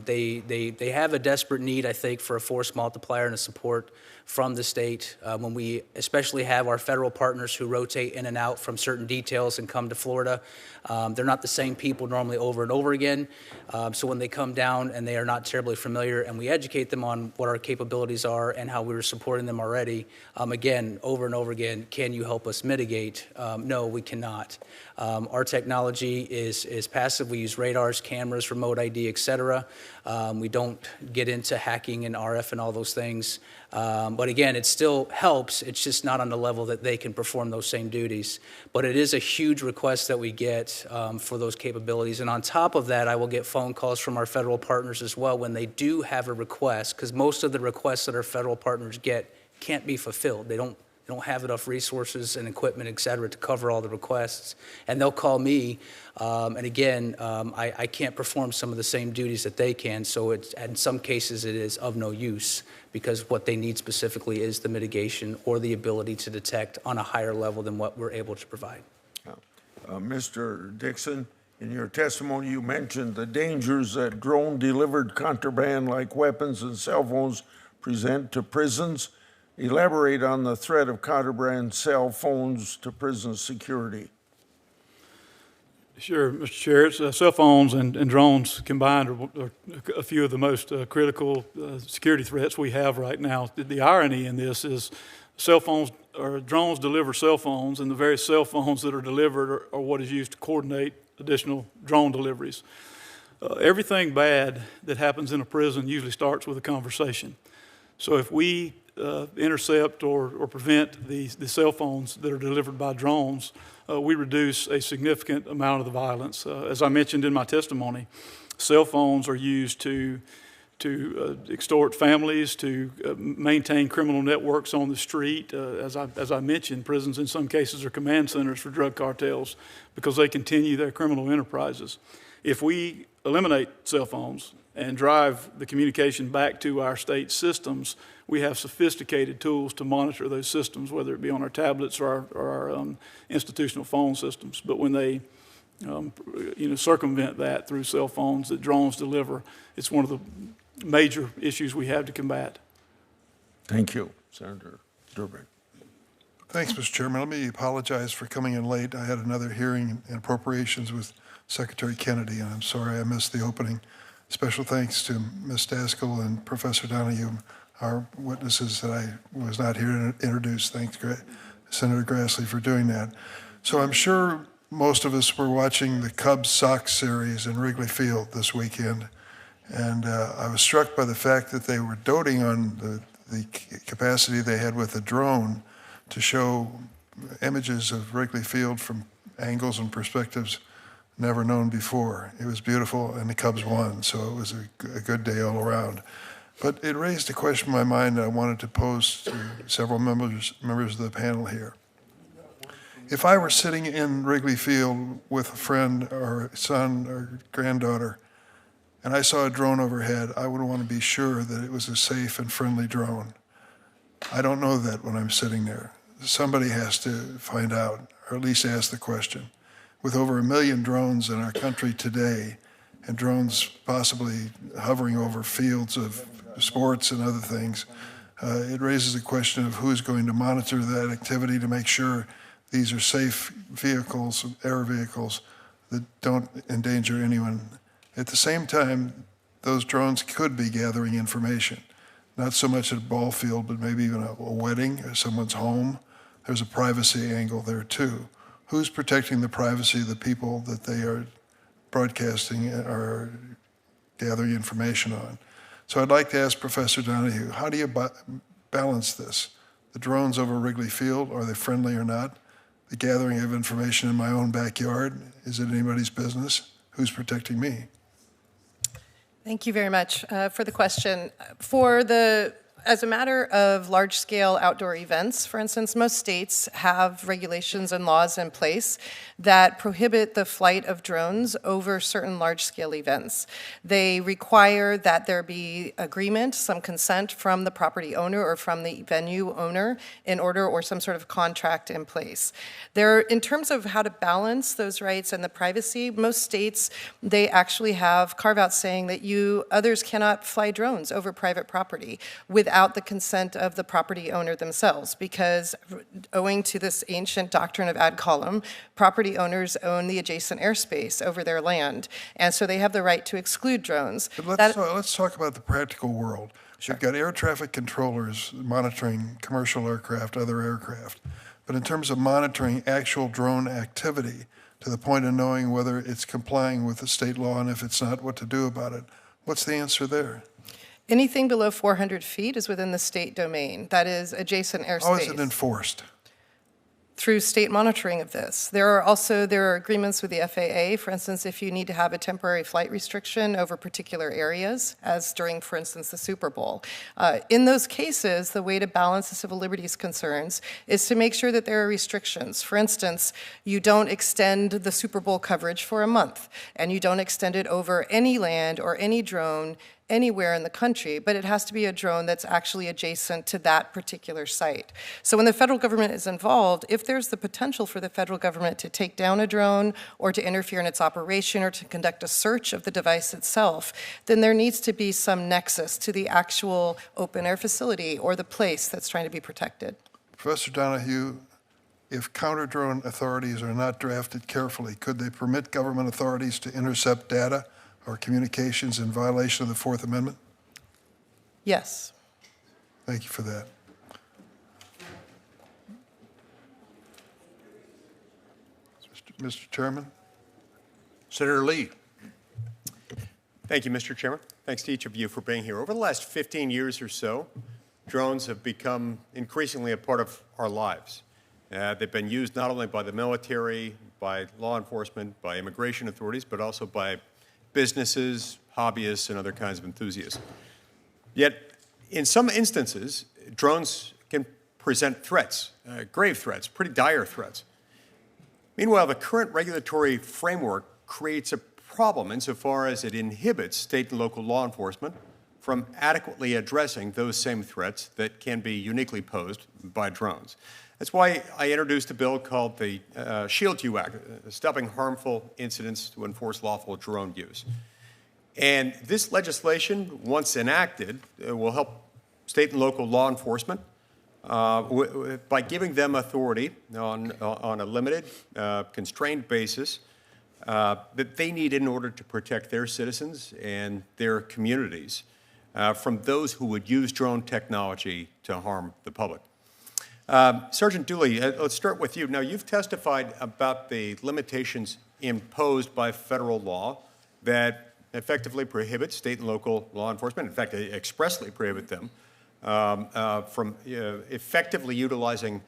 They have a desperate need, I think, for a force multiplier and a support from the state. When we especially have our federal partners who rotate in and out from certain details and come to Florida, they're not the same people normally over and over again. So when they come down and they are not terribly familiar and we educate them on what our capabilities are and how we were supporting them already, again, over and over again, can you help us mitigate? No, we cannot. Our technology is passive. We use radars, cameras, remote ID, et cetera. We don't get into hacking and RF and all those things. But again, it still helps. It's just not on the level that they can perform those same duties. But it is a huge request that we get for those capabilities. And on top of that, I will get phone calls from our federal partners as well when they do have a request, because most of the requests that our federal partners get can't be fulfilled. They don't have enough resources and equipment, et cetera, to cover all the requests. And they'll call me, and again, I can't perform some of the same duties that they can, so in some cases it is of no use, because what they need specifically is the mitigation or the ability to detect on a higher level than what we're able to provide. Mr. Dixon, in your testimony you mentioned the dangers that drone-delivered contraband like weapons and cell phones present to prisons. Elaborate on the threat of contraband cell phones to prison security. Sure, Mr. Chair. It's, cell phones and drones combined are a few of the most critical security threats we have right now. The irony in this is cell phones or drones deliver cell phones, and the very cell phones that are delivered are what is used to coordinate additional drone deliveries. Everything bad that happens in a prison usually starts with a conversation. So if we intercept or prevent the cell phones that are delivered by drones, we reduce a significant amount of the violence. As I mentioned in my testimony, cell phones are used to extort families, to maintain criminal networks on the street. As I mentioned, prisons in some cases are command centers for drug cartels because they continue their criminal enterprises. If we eliminate cell phones and drive the communication back to our state systems, we have sophisticated tools to monitor those systems, whether it be on our tablets or our institutional phone systems. But when they circumvent that through cell phones that drones deliver, it's one of the major issues we have to combat. Thank you, Senator Durbin. Thanks, Mr. Chairman. Let me apologize for coming in late. I had another hearing in appropriations with Secretary Kennedy, and I'm sorry I missed the opening. Special thanks to Ms. Daskell and Professor Donahue, our witnesses that I was not here to introduce. Thanks, Senator Grassley, for doing that. So I'm sure most of us were watching the Cubs-Sox series in Wrigley Field this weekend, and I was struck by the fact that they were doting on the capacity they had with a drone to show images of Wrigley Field from angles and perspectives never known before. It was beautiful, and the Cubs won, so it was a good day all around. But it raised a question in my mind that I wanted to pose to several members of the panel here. If I were sitting in Wrigley Field with a friend or son or granddaughter, and I saw a drone overhead, I would want to be sure that it was a safe and friendly drone. I don't know that when I'm sitting there. Somebody has to find out, or at least ask the question. With over 1 million drones in our country today, and drones possibly hovering over fields of sports and other things, it raises the question of who's going to monitor that activity to make sure these are safe vehicles, air vehicles, that don't endanger anyone. At the same time, those drones could be gathering information, not so much at a ball field, but maybe even a wedding or someone's home. There's a privacy angle there too. Who's protecting the privacy of the people that they are broadcasting or gathering information on? So I'd like to ask Professor Donahue, how do you balance this? The drones over Wrigley Field, are they friendly or not? the gathering of information in my own backyard. Is it anybody's business? Who's protecting me? Thank you very much for the question. As a matter of large-scale outdoor events, for instance, most states have regulations and laws in place that prohibit the flight of drones over certain large-scale events. They require that there be agreement, some consent from the property owner or from the venue owner in order, or some sort of contract in place. In terms of how to balance those rights and the privacy, most states, they actually have carve-outs saying that others cannot fly drones over private property without the consent of the property owner themselves, because owing to this ancient doctrine of ad colum, property owners own the adjacent airspace over their land, and so they have the right to exclude drones. But let's talk about the practical world. Sure. You've got air traffic controllers monitoring commercial aircraft, other aircraft, but in terms of monitoring actual drone activity to the point of knowing whether it's complying with the state law, and if it's not, what to do about it, what's the answer there? Anything below 400 feet is within the state domain. That is adjacent airspace. How is it enforced? Through state monitoring of this. There are agreements with the FAA, for instance, if you need to have a temporary flight restriction over particular areas, as during, for instance, the Super Bowl. In those cases, the way to balance the civil liberties concerns is to make sure that there are restrictions. For instance, you don't extend the Super Bowl coverage for a month, and you don't extend it over any land or any drone anywhere in the country, but it has to be a drone that's actually adjacent to that particular site. So when the federal government is involved, if there's the potential for the federal government to take down a drone or to interfere in its operation or to conduct a search of the device itself, then there needs to be some nexus to the actual open air facility or the place that's trying to be protected. Professor Donahue, if counter-drone authorities are not drafted carefully, could they permit government authorities to intercept data or communications in violation of the Fourth Amendment? Yes. Thank you for that. Mr. Chairman? Senator Lee. Thank you, Mr. Chairman. Thanks to each of you for being here. Over the last 15 years or so, drones have become increasingly a part of our lives. They've been used not only by the military, by law enforcement, by immigration authorities, but also by businesses, hobbyists, and other kinds of enthusiasts. Yet, in some instances, drones can present threats, grave threats, pretty dire threats. Meanwhile, the current regulatory framework creates a problem insofar as it inhibits state and local law enforcement from adequately addressing those same threats that can be uniquely posed by drones. That's why I introduced a bill called the SHIELD U Act, Stopping Harmful Incidents to Enforce Lawful Drone Use. And this legislation, once enacted, will help state and local law enforcement by giving them authority on a limited, constrained basis that they need in order to protect their citizens and their communities from those who would use drone technology to harm the public. Sergeant Dooley, let's start with you. Now, you've testified about the limitations imposed by federal law that effectively prohibit state and local law enfortement, in fact, they expressly prohibit them from effectively utilizing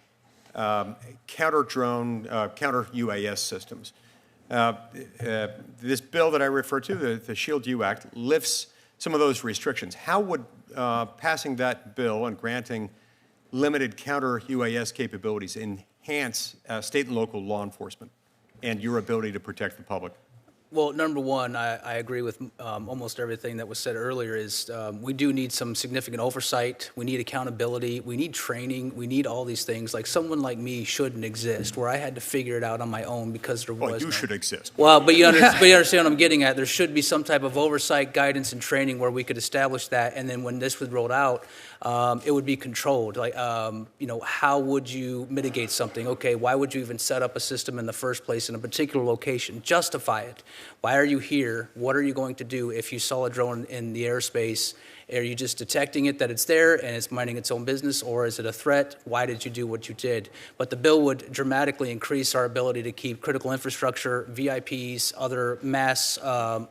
counter-drone, counter-UAS systems. This bill that I refer to, the SHIELD U Act, lifts some of those restrictions. How would passing that bill and granting limited counter-UAS capabilities enhance state and local law enforcement and your ability to protect the public? Well, number one, I agree with almost everything that was said earlier is we do need some significant oversight. We need accountability. We need training. We need all these things. Like someone like me shouldn't exist where I had to figure it out on my own because there was Well, you should exist. Well, but you understand what I'm getting at. There should be some type of oversight, guidance, and training where we could establish that. And then when this was rolled out, it would be controlled. Like, how would you mitigate something? Okay, why would you even set up a system in the first place in a particular location? Justify it. Why are you here? What are you going to do if you saw a drone in the airspace? Are you just detecting it that it's there and it's minding its own business, or is it a threat? Why did you do what you did? But the bill would dramatically increase our ability to keep critical infrastructure, VIPs, other mass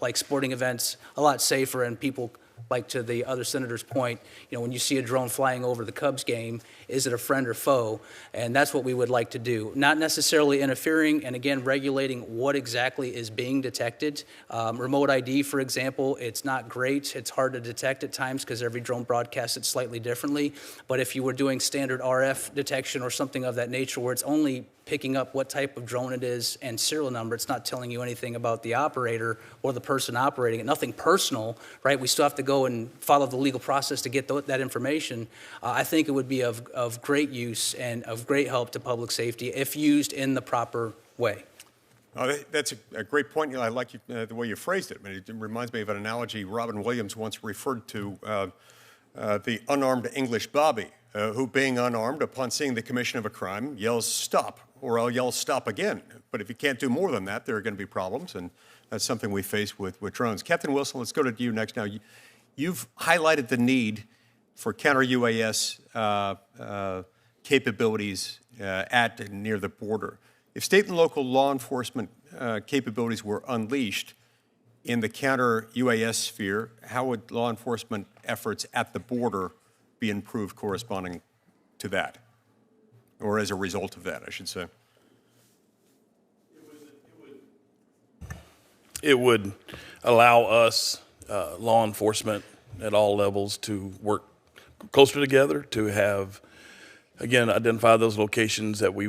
like sporting events a lot safer, and people like to the other senator's point, when you see a drone flying over the Cubs game, is it a friend or foe? And that's what we would like to do. Not necessarily interfering, and again, regulating what exactly is being detected. Remote ID, for example, it's not great. It's hard to detect at times because every drone broadcasts it slightly differently. But if you were doing standard RF detection or something of that nature where it's only picking up what type of drone it is and serial number, it's not telling you anything about the operator or the person operating it, nothing personal, right? We still have to go and follow the legal process to get that information. I think it would be of great use and of great help to public safety if used in the proper way. That's a great point. I like the way you phrased it. I mean, it reminds me of an analogy Robin Williams once referred to, the unarmed English Bobby, who, being unarmed, upon seeing the commission of a crime, yells, "Stop," or "I'll yell, stop again." But if you can't do more than that, there are going to be problems, and that's something we face with drones. Captain Wilson, let's go to you next now. You've highlighted the need for counter-UAS capabilities at and near the border. If state and local law enforcement capabilities were unleashed in the counter-UAS sphere, how would law enforcement efforts at the border be improved corresponding to that, or as a result of that, I should say? It would allow us, law enforcement at all levels, to work closer together, to have, again, identify those locations that we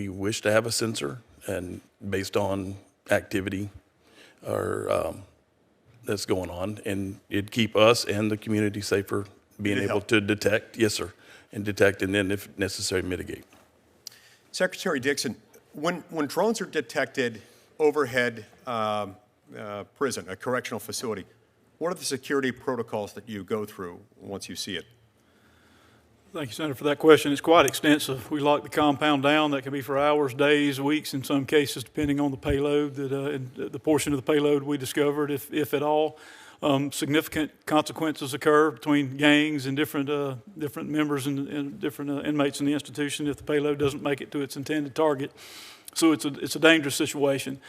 wish to have a sensor, and based on activity or that's going on, and it'd keep us and the community safer, being able to detect, yes, sir, and detect, and then, if necessary, mitigate. Secretary Dixon, when drones are detected overhead prison, a correctional facility, what are the security protocols that you go through once you see it? Thank you, Senator, for that question. It's quite extensive. We lock the compound down. That can be for hours, days, weeks, in some cases, depending on the payload, the portion of the payload we discovered, if at all. Significant consequences occur between gangs and different members and different inmates in the institution if the payload doesn't make it to its intended target. So it's a dangerous situation.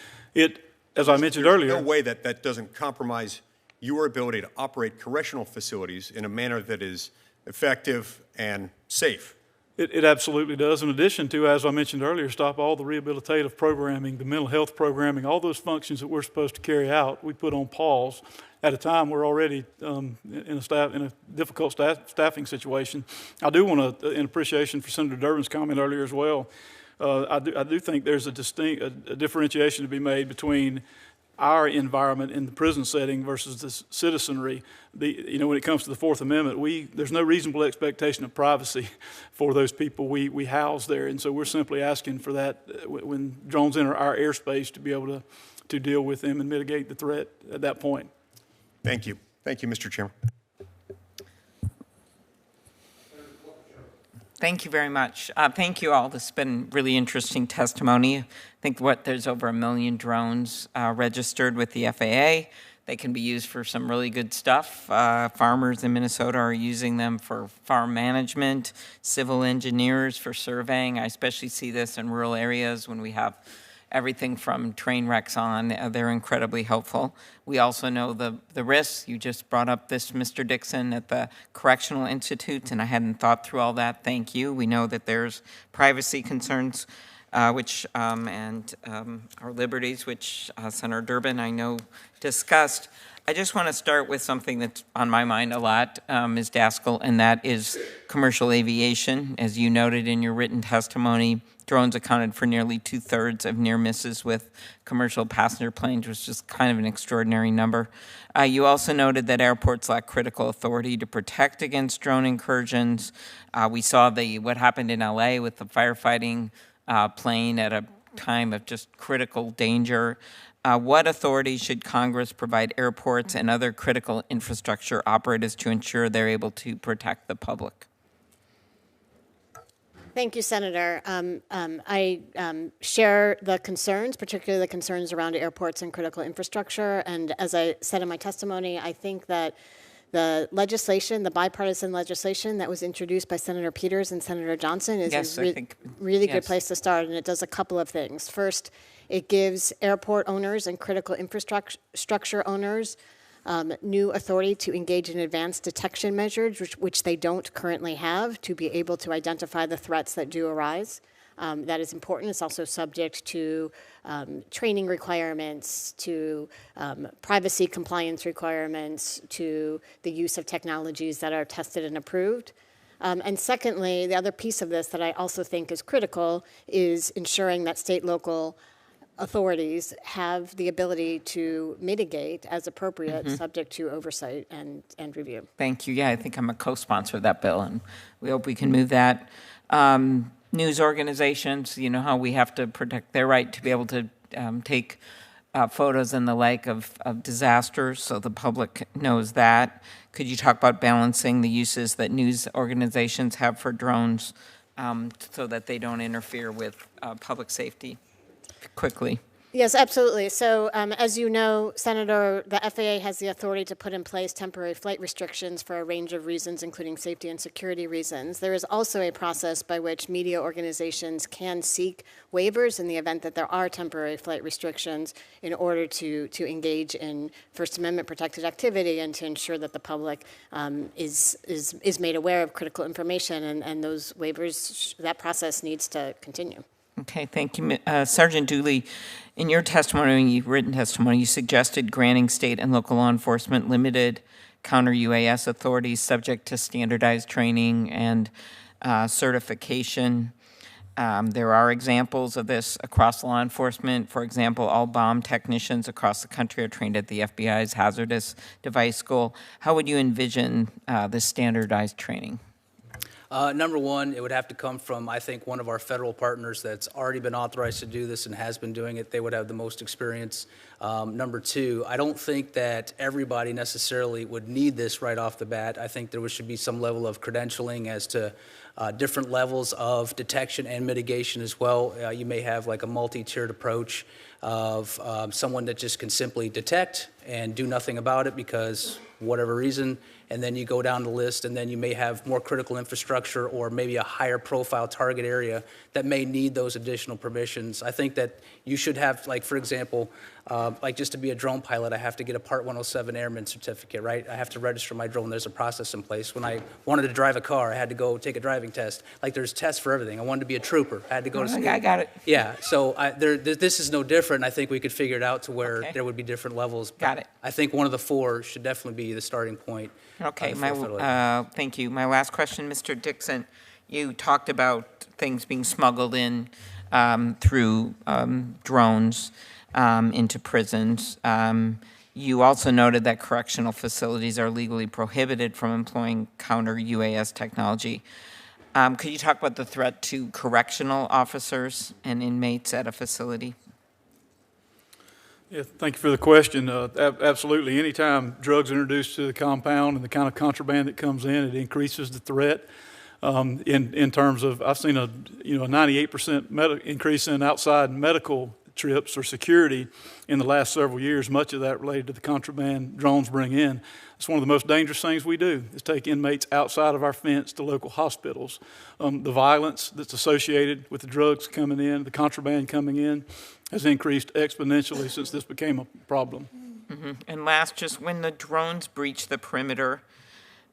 As I mentioned earlier, there's no way that doesn't compromise your ability to operate correctional facilities in a manner that is effective and safe. It absolutely does. In addition to, as I mentioned earlier, stop all the rehabilitative programming, the mental health programming, all those functions that we're supposed to carry out, we put on pause at a time we're already in a difficult staffing situation. I do want to, in appreciation for Senator Durbin's comment earlier as well, I do think there's a differentiation to be made between our environment in the prison setting versus the citizenry. When it comes to the Fourth Amendment, there's no reasonable expectation of privacy for those people we house there, and so we're simply asking for that when drones enter our airspace to be able to deal with them and mitigate the threat at that point. Thank you. Thank you, Mr. Chairman. Thank you very much. Thank you all. This has been really interesting testimony. I think there's over 1 million drones registered with the FAA. They can be used for some really good stuff. Farmers in Minnesota are using them for farm management, civil engineers for surveying. I especially see this in rural areas when we have everything from train wrecks on. They're incredibly helpful. We also know the risks. You just brought up this, Mr. Dixon, at the Correctional Institute, and I hadn't thought through all that. Thank you. We know that there's privacy concerns, and our liberties, which Senator Durbin, I know, discussed. I just want to start with something that's on my mind a lot, Ms. Daskal, and that is commercial aviation. As you noted in your written testimony, drones accounted for nearly 2/3 of near misses with commercial passenger planes, which is kind of an extraordinary number. You also noted that airports lack critical authority to protect against drone incursions. We saw what happened in LA with the firefighting plane at a time of just critical danger. What authority should Congress provide airports and other critical infrastructure operators to ensure they're able to protect the public? Thank you, Senator. I share the concerns, particularly the concerns around airports and critical infrastructure. And as I said in my testimony, I think that the legislation, the bipartisan legislation that was introduced by Senator Peters and Senator Johnson is a really good place to start, and it does a couple of things. First, it gives airport owners and critical infrastructure owners new authority to engage in advanced detection measures, which they don't currently have, to be able to identify the threats that do arise. That is important. It's also subject to training requirements, to privacy compliance requirements, to the use of technologies that are tested and approved. And secondly, the other piece of this that I also think is critical is ensuring that state, local authorities have the ability to mitigate as appropriate, subject to oversight and review. Thank you. Yeah, I think I'm a co-sponsor of that bill, and we hope we can move that. News organizations, you know how we have to protect their right to be able to take photos and the like of disasters, so the public knows that. Could you talk about balancing the uses that news organizations have for drones so that they don't interfere with public safety quickly? Yes, absolutely. So as you know, Senator, the FAA has the authority to put in place temporary flight restrictions for a range of reasons, including safety and security reasons. There is also a process by which media organizations can seek waivers in the event that there are temporary flight restrictions in order to engage in First Amendment protected activity and to ensure that the public is made aware of critical information, and those waivers, that process needs to continue. Okay, thank you. Sergeant Dooley, in your testimony, written testimony, you suggested granting state and local law enforcement limited counter-UAS authorities subject to standardized training and certification. There are examples of this across law enforcement. For example, all bomb technicians across the country are trained at the FBI's Hazardous Device School. How would you envision this standardized training? Number one, it would have to come from, I think, one of our federal partners that's already been authorized to do this and has been doing it. They would have the most experience. Number two, I don't think that everybody necessarily would need this right off the bat. I think there should be some level of credentialing as to different levels of detection and mitigation as well. You may have like a multi-tiered approach of someone that just can simply detect and do nothing about it because whatever reason, and then you go down the list, and then you may have more critical infrastructure or maybe a higher profile target area that may need those additional permissions. I think that you should have, like, for example, like just to be a drone pilot, I have to get a Part 107 airman certificate, right? I have to register my drone. There's a process in place. When I wanted to drive a car, I had to go take a driving test. Like, there's tests for everything. I wanted to be a trooper. I had to go to school. I got it. Yeah, so this is no different. I think we could figure it out to where there would be different levels. Got it. I think one of the four should definitely be the starting point. Okay, thank you. My last question, Mr. Dixon, you talked about things being smuggled in through drones into prisons. You also noted that correctional facilities are legally prohibited from employing counter-UAS technology. Could you talk about the threat to correctional officers and inmates at a facility? Yeah, thank you for the question. Absolutely. Anytime drugs are introduced to the compound and the kind of contraband that comes in, it increases the threat. In terms of, I've seen a 98% increase in outside medical trips or security in the last several years, much of that related to the contraband drones bring in. It's one of the most dangerous things we do is take inmates outside of our fence to local hospitals. The violence that's associated with the drugs coming in, the contraband coming in, has increased exponentially since this became a problem. Mm-hmm. And last, just when the drones breach the perimeter,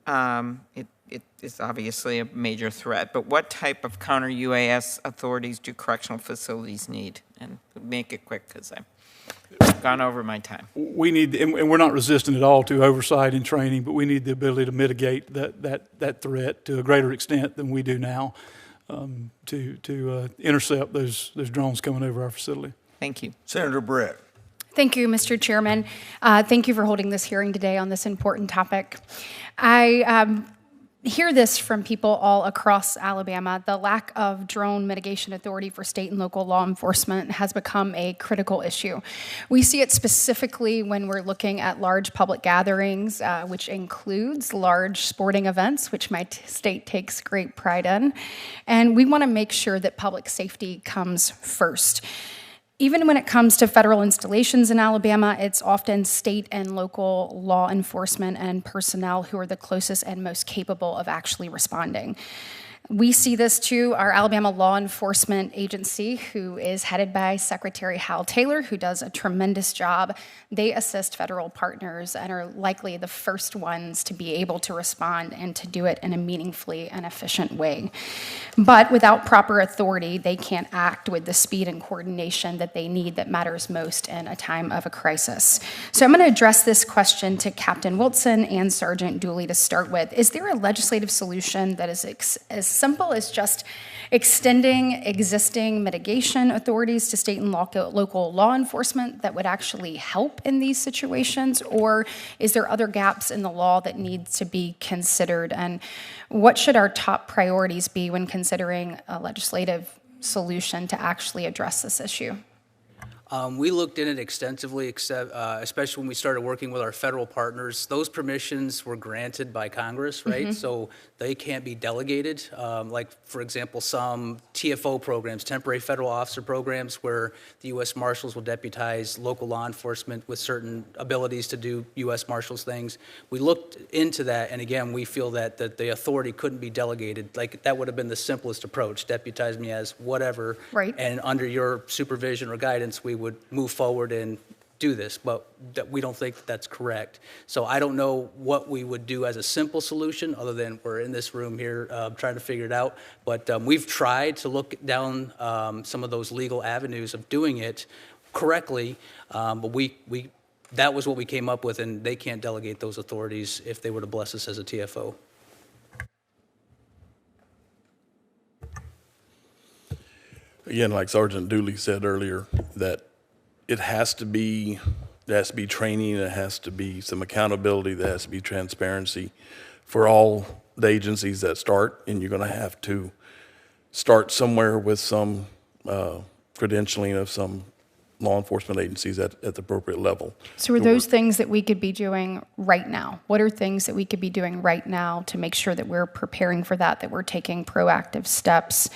it is obviously a major threat, but what type of counter-UAS authorities do correctional facilities need? And make it quick because I've gone over my time. We need, and we're not resistant at all to oversight and training, but we need the ability to mitigate that threat to a greater extent than we do now to intercept those drones coming over our facility. Thank you. Senator Brett. Thank you, Mr. Chairman. Thank you for holding this hearing today on this important topic. I hear this from people all across Alabama. The lack of drone mitigation authority for state and local law enforcement has become a critical issue. We see it specifically when we're looking at large public gatherings, which includes large sporting events, which my state takes great pride in. And we want to make sure that public safety comes first. Even when it comes to federal installations in Alabama, it's often state and local law enforcement and personnel who are the closest and most capable of actually responding. We see this too. Our Alabama law enforcement agency, who is headed by Secretary Hal Taylor, who does a tremendous job. They assist federal partners and are likely the first ones to be able to respond and to do it in a meaningfully and efficient way. But without proper authority, they can't act with the speed and coordination that they need that matters most in a time of a crisis. So I'm going to address this question to Captain Wilson and Sergeant Dooley to start with. Is there a legislative solution that is as simple as just extending existing mitigation authorities to state and local law enforcement that would actually help in these situations? Or is there other gaps in the law that need to be considered? And what should our top priorities be when considering a legislative solution to actually address this issue? We looked in it extensively, especially when we started working with our federal partners. Those permissions were granted by Congress, right? Mm-hmm. So they can't be delegated. Like, for example, some TFO programs, temporary federal officer programs, where the U.S. Marshals will deputize local law enforcement with certain abilities to do U.S. Marshals things. We looked into that, and again, we feel that the authority couldn't be delegated. Like, that would have been the simplest approach. Deputize me as whatever, right. And under your supervision or guidance, we would move forward and do this, but that we don't think that that's correct. So I don't know what we would do as a simple solution, other than we're in this room here trying to figure it out. But we've tried to look down some of those legal avenues of doing it correctly, but that was what we came up with, and they can't delegate those authorities if they were to bless us as a TFO. Again, like Sergeant Dooley said earlier, that there has to be training, there has to be some accountability, there has to be transparency for all the agencies that start, and you're going to have to start somewhere with some credentialing of some law enforcement agencies at the appropriate level. So are those things that we could be doing right now? What are things that we could be doing right now to make sure that we're preparing for that we're taking proactive steps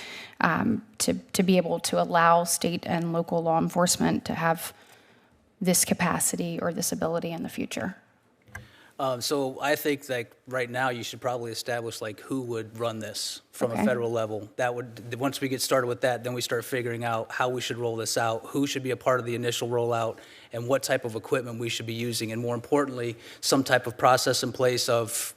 to be able to allow state and local law enforcement to have this capacity or this ability in the future? So I think that right now you should probably establish like who would run this from a federal level. That would, once we get started with that, then we start figuring out how we should roll this out, who should be a part of the initial rollout, and what type of equipment we should be using, and more importantly, some type of process in place of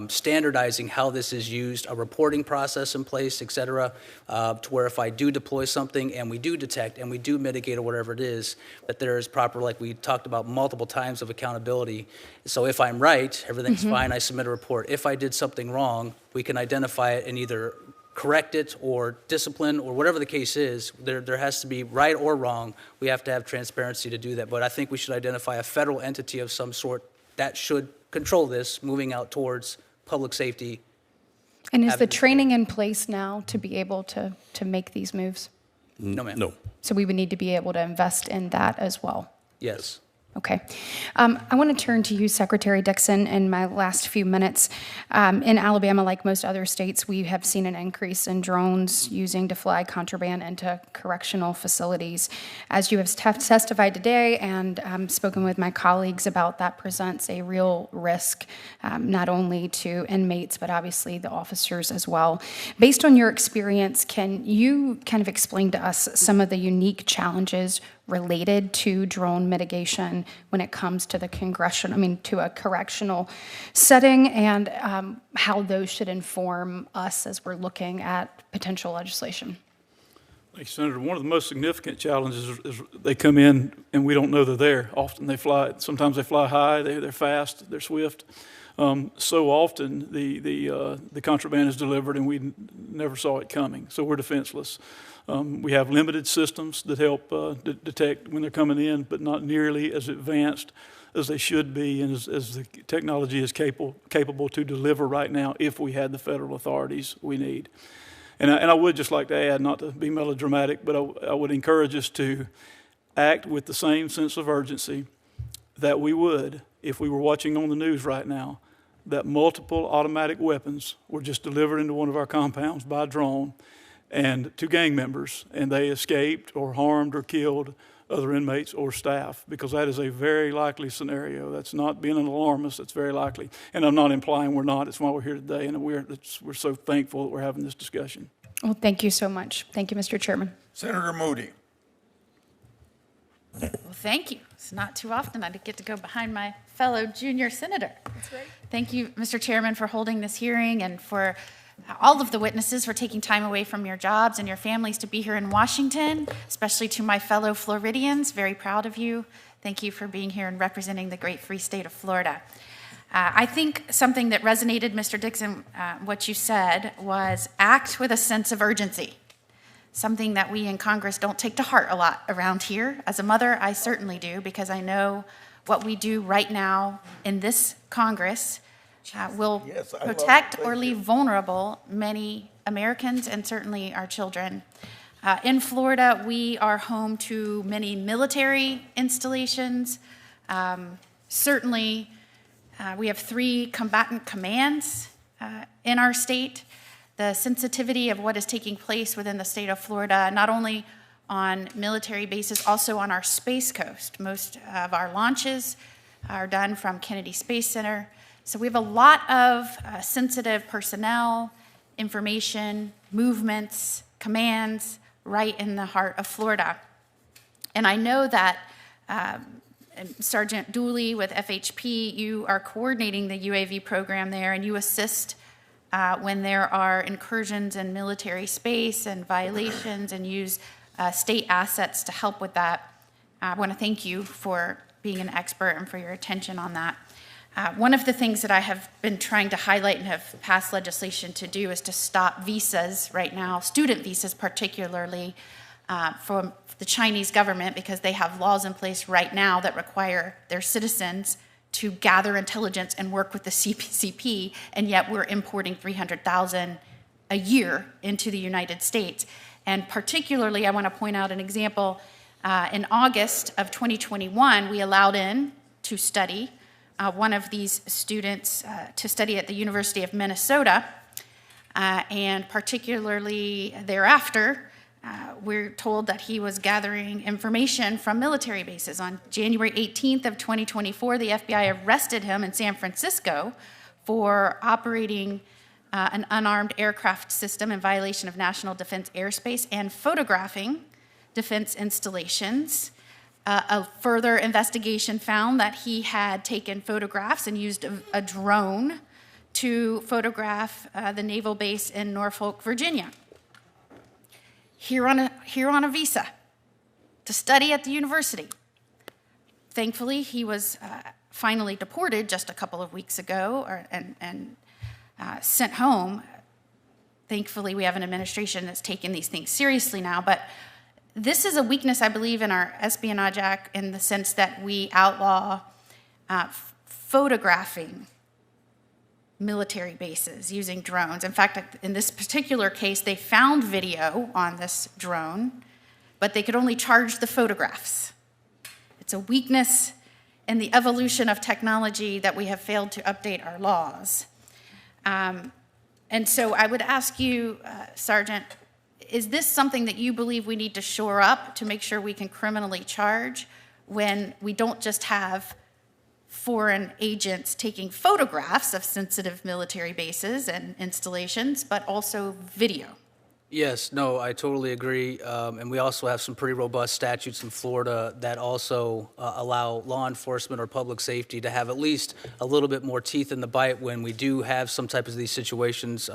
standardizing how this is used, a reporting process in place, et cetera, to where if I do deploy something and we do detect and we do mitigate or whatever it is, that there is proper, like we talked about multiple times, of accountability. So if I'm right, everything's fine, I submit a report. If I did something wrong, we can identify it and either correct it or discipline or whatever the case is. There has to be right or wrong. We have to have transparency to do that. But I think we should identify a federal entity of some sort that should control this, moving out towards public safety. And is the training in place now to be able to make these moves? No, ma'am. No. So we would need to be able to invest in that as well? Yes. Okay. I want to turn to you, Secretary Dixon, in my last few minutes. In Alabama, like most other states, we have seen an increase in drones using to fly contraband into correctional facilities. As you have testified today and spoken with my colleagues about, that presents a real risk, not only to inmates, but obviously the officers as well. Based on your experience, can you kind of explain to us some of the unique challenges related to drone mitigation when it comes to to a correctional setting, and how those should inform us as we're looking at potential legislation? Thank you, Senator. One of the most significant challenges is they come in and we don't know they're there. Often they fly, sometimes they fly high, they're fast, they're swift. So often the contraband is delivered and we never saw it coming, so we're defenseless. We have limited systems that help detect when they're coming in, but not nearly as advanced as they should be and as the technology is capable to deliver right now if we had the federal authorities we need. And I would just like to add, not to be melodramatic, but I would encourage us to act with the same sense of urgency that we would if we were watching on the news right now that multiple automatic weapons were just delivered into one of our compounds by drone and to gang members, and they escaped or harmed or killed other inmates or staff, because that is a very likely scenario. That's not being an alarmist, that's very likely. And I'm not implying we're not, it's why we're here today, and we're so thankful that we're having this discussion. Well, thank you so much. Thank you, Mr. Chairman. Senator Moody. Well, thank you. It's not too often I get to go behind my fellow junior senator. That's right. Thank you, Mr. Chairman, for holding this hearing, and for all of the witnesses for taking time away from your jobs and your families to be here in Washington, especially to my fellow Floridians. Very proud of you. Thank you for being here and representing the great free state of Florida. I think something that resonated, Mr. Dixon, what you said was act with a sense of urgency. Something that we in Congress don't take to heart a lot around here. As a mother, I certainly do, because I know what we do right now in this Congress will protect or leave vulnerable many Americans and certainly our children. In Florida, we are home to many military installations. Certainly, we have 3 combatant commands in our state. The sensitivity of what is taking place within the state of Florida, not only on military bases, also on our Space Coast. Most of our launches are done from Kennedy Space Center. So we have a lot of sensitive personnel, information, movements, commands right in the heart of Florida. And I know that Sergeant Dooley with FHP, you are coordinating the UAV program there, and you assist when there are incursions in military space and violations, and use state assets to help with that. I want to thank you for being an expert and for your attention on that. One of the things that I have been trying to highlight and have passed legislation to do is to stop visas right now, student visas particularly, from the Chinese government, because they have laws in place right now that require their citizens to gather intelligence and work with the CCP, and yet we're importing 300,000 a year into the United States. And particularly, I want to point out an example. In August of 2021, we allowed in to study one of these students to study at the University of Minnesota, and particularly thereafter, we're told that he was gathering information from military bases. On January 18th of 2024, the FBI arrested him in San Francisco for operating an unarmed aircraft system in violation of national defense airspace and photographing defense installations. A further investigation found that he had taken photographs and used a drone to photograph the naval base in Norfolk, Virginia. Here on a visa to study at the university. Thankfully, he was finally deported just a couple of weeks ago and sent home. Thankfully, we have an administration that's taken these things seriously now, but this is a weakness, I believe, in our Espionage Act, in the sense that we outlaw photographing military bases using drones. In fact, in this particular case, they found video on this drone, but they could only charge the photographs. It's a weakness in the evolution of technology that we have failed to update our laws. And so I would ask you, Sergeant, is this something that you believe we need to shore up to make sure we can criminally charge when we don't just have foreign agents taking photographs of sensitive military bases and installations, but also video? Yes, no, I totally agree. And we also have some pretty robust statutes in Florida that also allow law enforcement or public safety to have at least a little bit more teeth in the bite when we do have some type of these situations.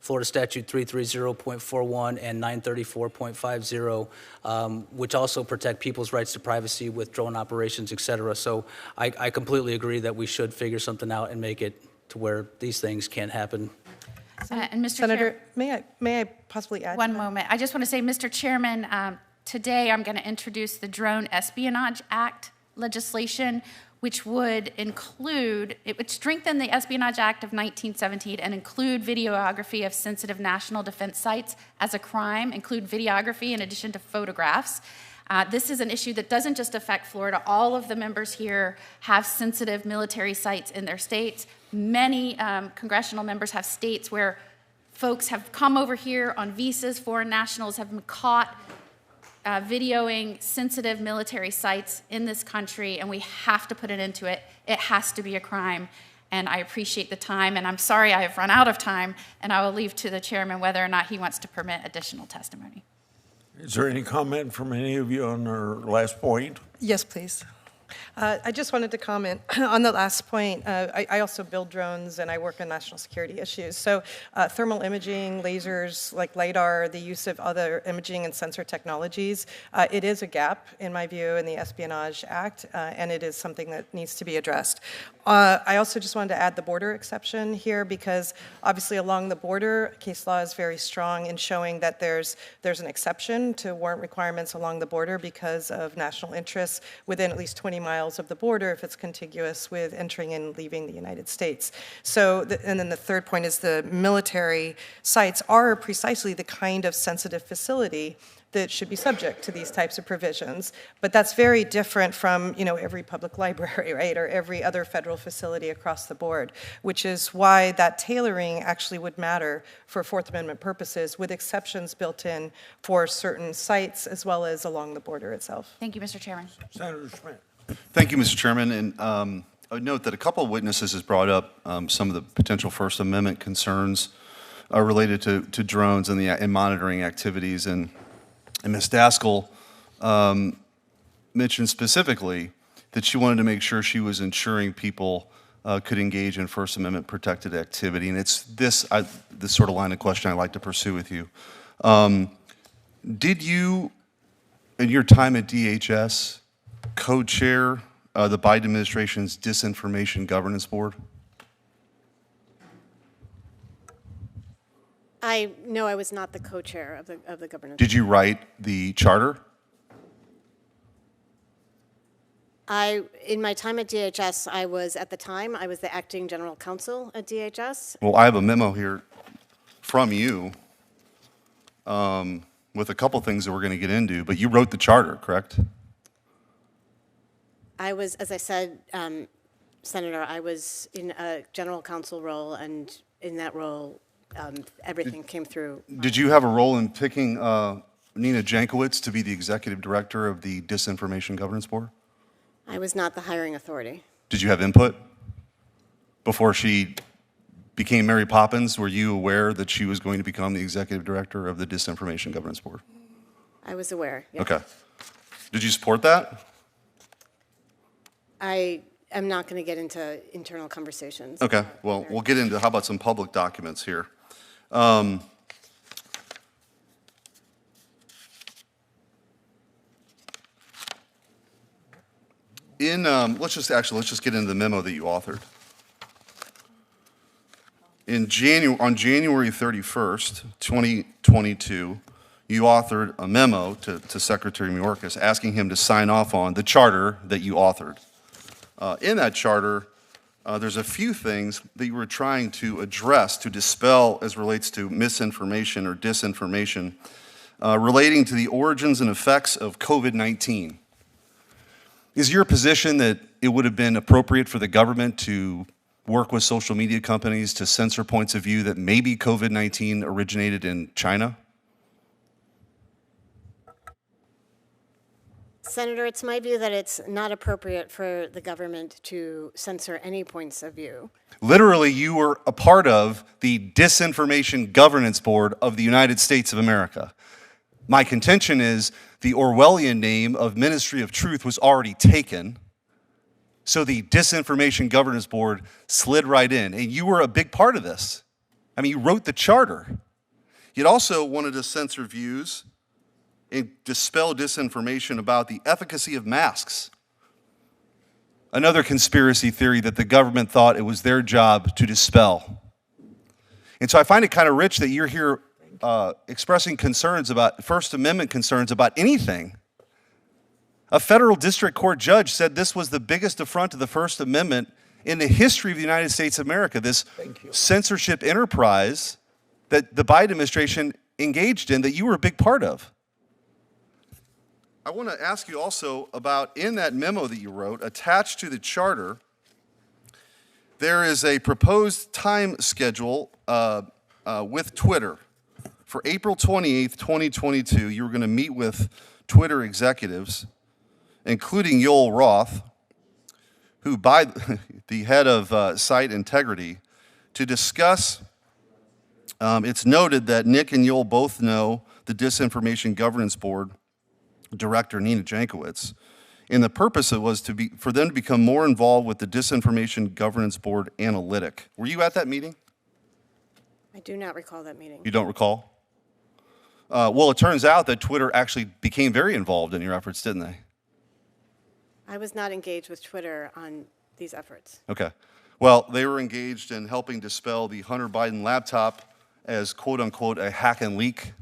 Florida Statute 330.41 and 934.50, which also protect people's rights to privacy with drone operations, et cetera. So I completely agree that we should figure something out and make it to where these things can't happen. And Mr. Senator, Chair, may I possibly add? One moment. I just want to say, Mr. Chairman, today I'm going to introduce the Drone Espionage Act legislation, which would include, it would strengthen the Espionage Act of 1917 and include videography of sensitive national defense sites as a crime, include videography in addition to photographs. This is an issue that doesn't just affect Florida. All of the members here have sensitive military sites in their states. Many congressional members have states where folks have come over here on visas, foreign nationals have been caught videoing sensitive military sites in this country, and we have to put an end to it. It has to be a crime. And I appreciate the time, and I'm sorry I have run out of time, and I will leave to the chairman whether or not he wants to permit additional testimony. Is there any comment from any of you on our last point? Yes, please. I just wanted to comment on the last point. I also build drones and I work on national security issues. So thermal imaging, lasers like LiDAR, the use of other imaging and sensor technologies, it is a gap, in my view, in the Espionage Act, and it is something that needs to be addressed. I also just wanted to add the border exception here because obviously along the border, case law is very strong in showing that there's an exception to warrant requirements along the border because of national interests within at least 20 miles of the border if it's contiguous with entering and leaving the United States. So, and then the third point is the military sites are precisely the kind of sensitive facility that should be subject to these types of provisions. But that's very different from, every public library, right, or every other federal facility across the board, which is why that tailoring actually would matter for Fourth Amendment purposes, with exceptions built in for certain sites as well as along the border itself. Thank you, Mr. Chairman. Senator Schmidt. Thank you, Mr. Chairman. And I would note that a couple of witnesses has brought up some of the potential First Amendment concerns related to drones and monitoring activities. And Ms. Daskell mentioned specifically that she wanted to make sure she was ensuring people could engage in First Amendment protected activity. And it's this sort of line of question I'd like to pursue with you. Did you, in your time at DHS, co-chair the Biden administration's Disinformation Governance Board? No, I was not the co-chair of the governance. Did you write the charter? In my time at DHS, at the time, I was the acting general counsel at DHS. Well, I have a memo here from you with a couple things that we're going to get into, but you wrote the charter, correct? I was, as I said, Senator, I was in a general counsel role, and in that role, everything came through. Did you have a role in picking Nina Jankowicz to be the executive director of the Disinformation Governance Board? I was not the hiring authority. Did you have input before she became Mary Poppins? Were you aware that she was going to become the executive director of the Disinformation Governance Board? I was aware, yes. Okay. Did you support that? I am not going to get into internal conversations. Okay, well, we'll get into, how about some public documents here? Let's just get into the memo that you authored. On January 31st, 2022, you authored a memo to Secretary Mayorkas asking him to sign off on the charter that you authored. In that charter, there's a few things that you were trying to address, to dispel as relates to misinformation or disinformation relating to the origins and effects of COVID-19. Is your position that it would have been appropriate for the government to work with social media companies to censor points of view that maybe COVID-19 originated in China? Senator, it's my view that it's not appropriate for the government to censor any points of view. Literally, you were a part of the Disinformation Governance Board of the United States of America. My contention is the Orwellian name of Ministry of Truth was already taken, so the Disinformation Governance Board slid right in, and you were a big part of this. I mean, you wrote the charter. You'd also wanted to censor views and dispel disinformation about the efficacy of masks. Another conspiracy theory that the government thought it was their job to dispel. And so I find it kind of rich that you're here expressing concerns about First Amendment concerns about anything. A federal district court judge said this was the biggest affront to the First Amendment in the history of the United States of America, this censorship enterprise that the Biden administration engaged in that you were a big part of. I want to ask you also about, in that memo that you wrote, attached to the charter, there is a proposed time schedule with Twitter For April 28th, 2022, you were going to meet with Twitter executives, including Yoel Roth, who by the head of site integrity, to discuss. It's noted that Nick and Yoel both know the Disinformation Governance Board director, Nina Jankowicz, and the purpose it was for them to become more involved with the Disinformation Governance Board analytic. Were you at that meeting? I do not recall that meeting. You don't recall? Well, it turns out that Twitter actually became very involved in your efforts, didn't they? I was not engaged with Twitter on these efforts. Okay. Well, they were engaged in helping dispel the Hunter Biden laptop as quote unquote a hack and leak,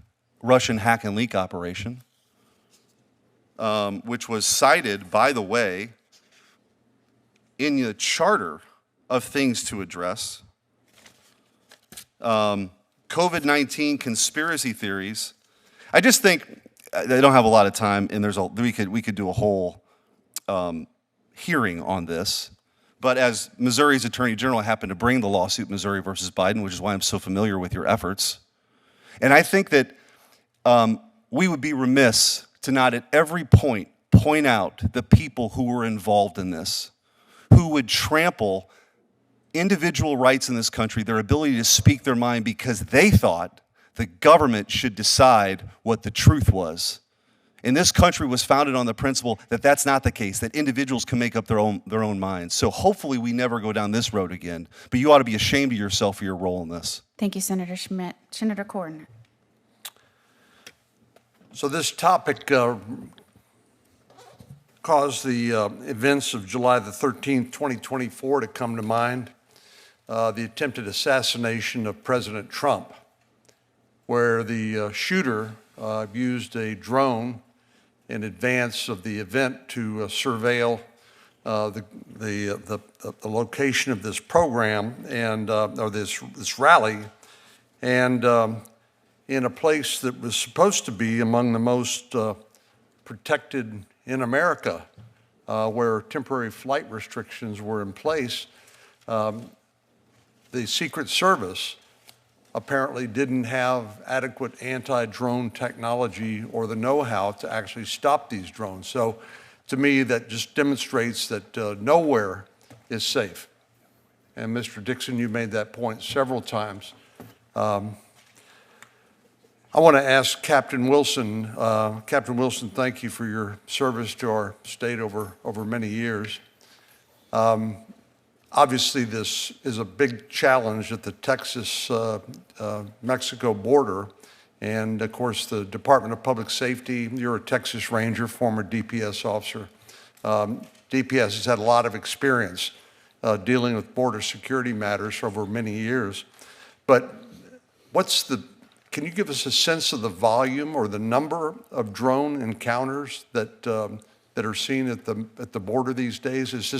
Russian hack and leak operation, which was cited, by the way, in the charter of things to address. COVID-19 conspiracy theories. I just think they don't have a lot of time, and we could do a whole hearing on this. But as Missouri's Attorney General, I happen to bring the lawsuit Missouri versus Biden, which is why I'm so familiar with your efforts. And I think that we would be remiss to not at every point out the people who were involved in this, who would trample individual rights in this country, their ability to speak their mind because they thought the government should decide what the truth was. And this country was founded on the principle that that's not the case, that individuals can make up their own minds. So hopefully we never go down this road again. But you ought to be ashamed of yourself for your role in this. Thank you, Senator Schmidt. Senator Corden. So this topic caused the events of July the 13th, 2024 to come to mind. The attempted assassination of President Trump, where the shooter used a drone in advance of the event to surveil the location of this program and or this rally, and in a place that was supposed to be among the most protected in America, where temporary flight restrictions were in place. The Secret Service apparently didn't have adequate anti-drone technology or the know-how to actually stop these drones. So to me, that just demonstrates that nowhere is safe. And Mr. Dixon, you made that point several times. I want to ask Captain Wilson. Captain Wilson, thank you for your service to our state over many years. Obviously, this is a big challenge at the Texas-Mexico border. And of course, the Department of Public Safety, you're a Texas Ranger, former DPS officer. DPS has had a lot of experience dealing with border security matters over many years. But can you give us a sense of the volume or the number of drone encounters that are seen at the border these days? Is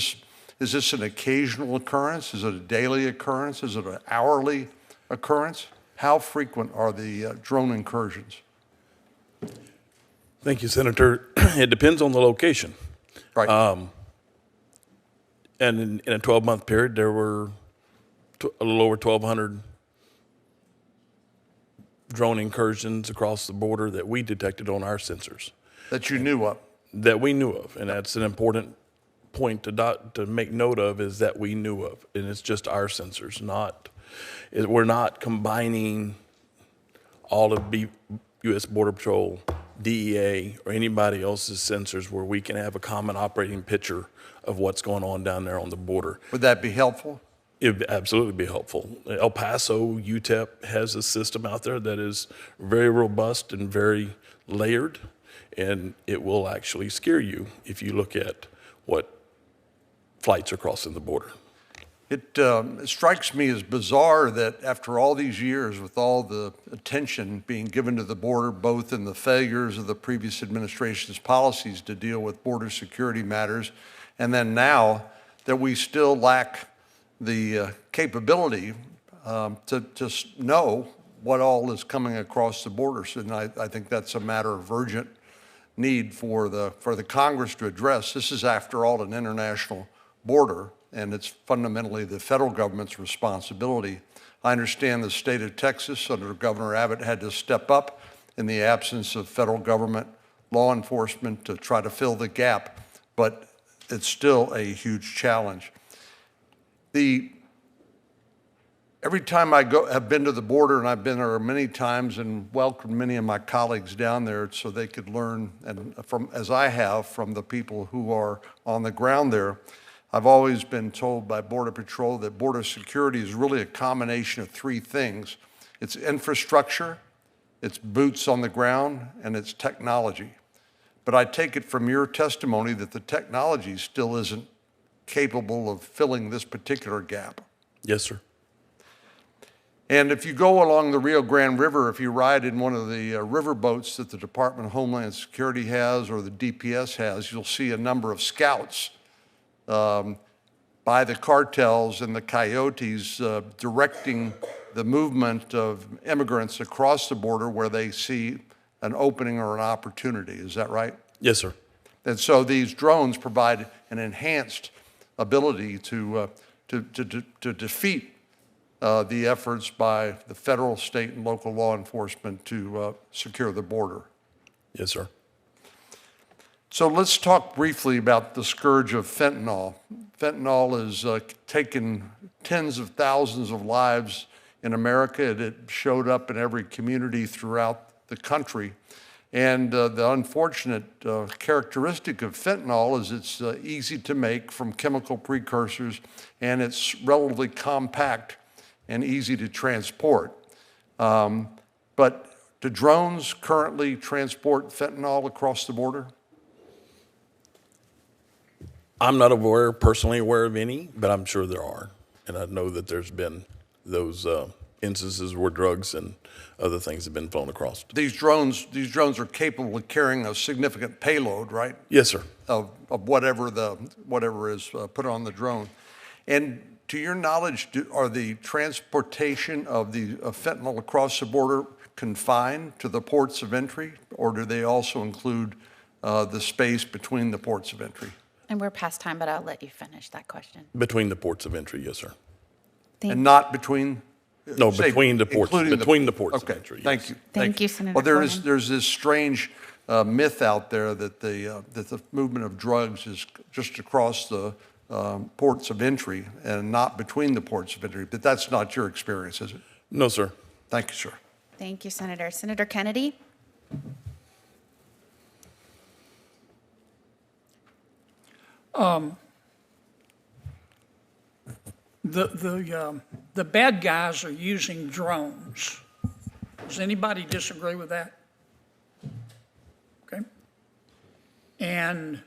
this an occasional occurrence? Is it a daily occurrence? Is it an hourly occurrence? How frequent are the drone incursions? Thank you, Senator. It depends on the location. Right. And in a 12-month period, there were a little over 1,200 drone incursions across the border that we detected on our sensors. That you knew of? That we knew of, and that's an important point to make note of, is that we knew of, and it's just our sensors. We're not combining all of U.S. Border Patrol, DEA, or anybody else's sensors where we can have a common operating picture of what's going on down there on the border. Would that be helpful? It would absolutely be helpful. El Paso, UTEP has a system out there that is very robust and very layered, and it will actually scare you if you look at what flights are crossing the border. It strikes me as bizarre that after all these years, with all the attention being given to the border, both in the failures of the previous administration's policies to deal with border security matters, and then now that we still lack the capability to just know what all is coming across the borders. And I think that's a matter of urgent need for the Congress to address. This is, after all, an international border, and it's fundamentally the federal government's responsibility. I understand the state of Texas under Governor Abbott had to step up in the absence of federal government law enforcement to try to fill the gap, but it's still a huge challenge. Every time I have been to the border, and I've been there many times and welcomed many of my colleagues down there so they could learn, and as I have, from the people who are on the ground there, I've always been told by Border Patrol that border security is really a combination of three things. It's infrastructure, it's boots on the ground, and it's technology. But I take it from your testimony that the technology still isn't capable of filling this particular gap. Yes, sir. And if you go along the Rio Grande River, if you ride in one of the river boats that the Department of Homeland Security has or the DPS has, you'll see a number of scouts by the cartels and the coyotes directing the movement of immigrants across the border where they see an opening or an opportunity. Is that right? Yes, sir. And so these drones provide an enhanced ability to defeat the efforts by the federal, state, and local law enforcement to secure the border. Yes, sir. So let's talk briefly about the scourge of fentanyl. Fentanyl has taken tens of thousands of lives in America. It showed up in every community throughout the country. And the unfortunate characteristic of fentanyl is it's easy to make from chemical precursors, and it's relatively compact and easy to transport. But do drones currently transport fentanyl across the border? I'm not personally aware of any, but I'm sure there are. And I know that there's been those instances where drugs and other things have been flown across. These drones are capable of carrying a significant payload, right? Yes, sir. Of whatever is put on the drone. And to your knowledge, are the transportation of the fentanyl across the border confined to the ports of entry, or do they also include the space between the ports of entry? And we're past time, but I'll let you finish that question. Between the ports of entry, yes, sir. And not between? No, between the ports. Between the ports of entry. Yes. Thank you. Thank you, Senator. Well, there's this strange myth out there that the movement of drugs is just across the ports of entry and not between the ports of entry. But that's not your experience, is it? No, sir. Thank you, sir. Thank you, Senator. Senator Kennedy? The bad guys are using drones. Does anybody disagree with that? Okay. And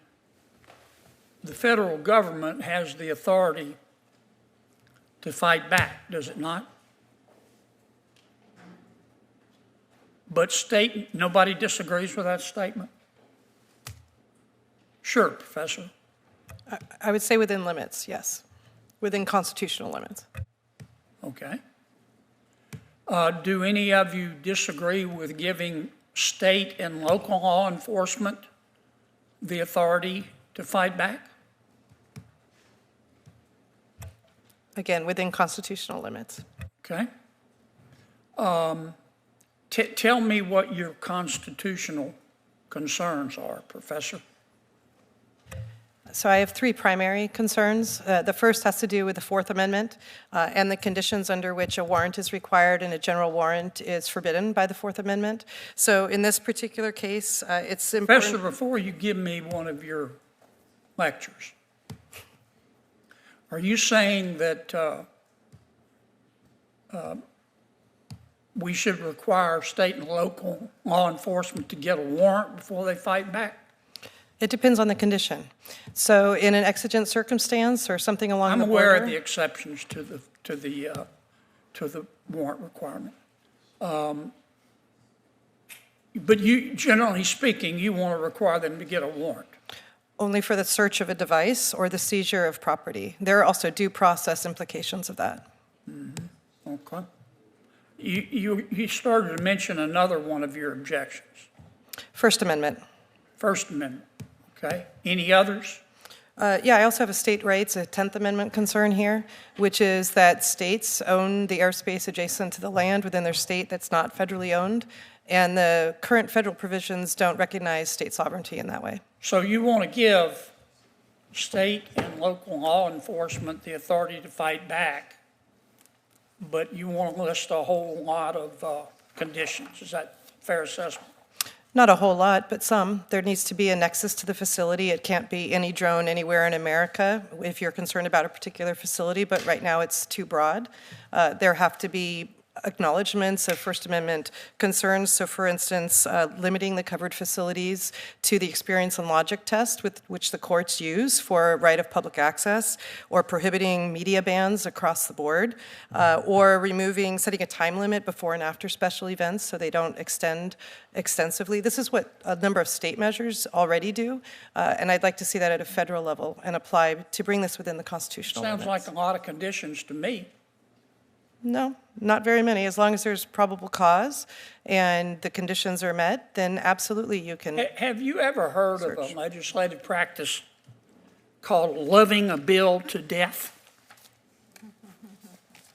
the federal government has the authority to fight back, does it not? But state, nobody disagrees with that statement? Sure, Professor. I would say within limits, yes. Within constitutional limits. Okay. Do any of you disagree with giving state and local law enforcement the authority to fight back? Again, within constitutional limits. Okay. Tell me what your constitutional concerns are, Professor. So I have three primary concerns. The first has to do with the Fourth Amendment and the conditions under which a warrant is required and a general warrant is forbidden by the Fourth Amendment. So in this particular case, it's important. Professor, before you give me one of your lectures, are you saying that we should require state and local law enforcement to get a warrant before they fight back? It depends on the condition. So in an exigent circumstance or something along the border. I'm aware of the exceptions to the warrant requirement. But you, generally speaking, you want to require them to get a warrant. Only for the search of a device or the seizure of property. There are also due process implications of that. Mm-hmm. Okay. You started to mention another one of your objections. First Amendment. First Amendment. Okay. Any others? Yeah, I also have a state rights, a 10th Amendment concern here, which is that states own the airspace adjacent to the land within their state that's not federally owned, and the current federal provisions don't recognize state sovereignty in that way. So you want to give state and local law enforcement the authority to fight back, but you want to list a whole lot of conditions. Is that a fair assessment? Not a whole lot, but some. There needs to be a nexus to the facility. It can't be any drone anywhere in America if you're concerned about a particular facility, but right now it's too broad. There have to be acknowledgments of First Amendment concerns. So for instance, limiting the covered facilities to the experience and logic test with which the courts use for right of public access, or prohibiting media bans across the board, or setting a time limit before and after special events so they don't extend extensively. This is what a number of state measures already do, and I'd like to see that at a federal level and apply to bring this within the constitutional limits. Sounds like a lot of conditions to me. No, not very many. As long as there's probable cause and the conditions are met, then absolutely you can. Have you ever heard of a legislative practice called loving a bill to death?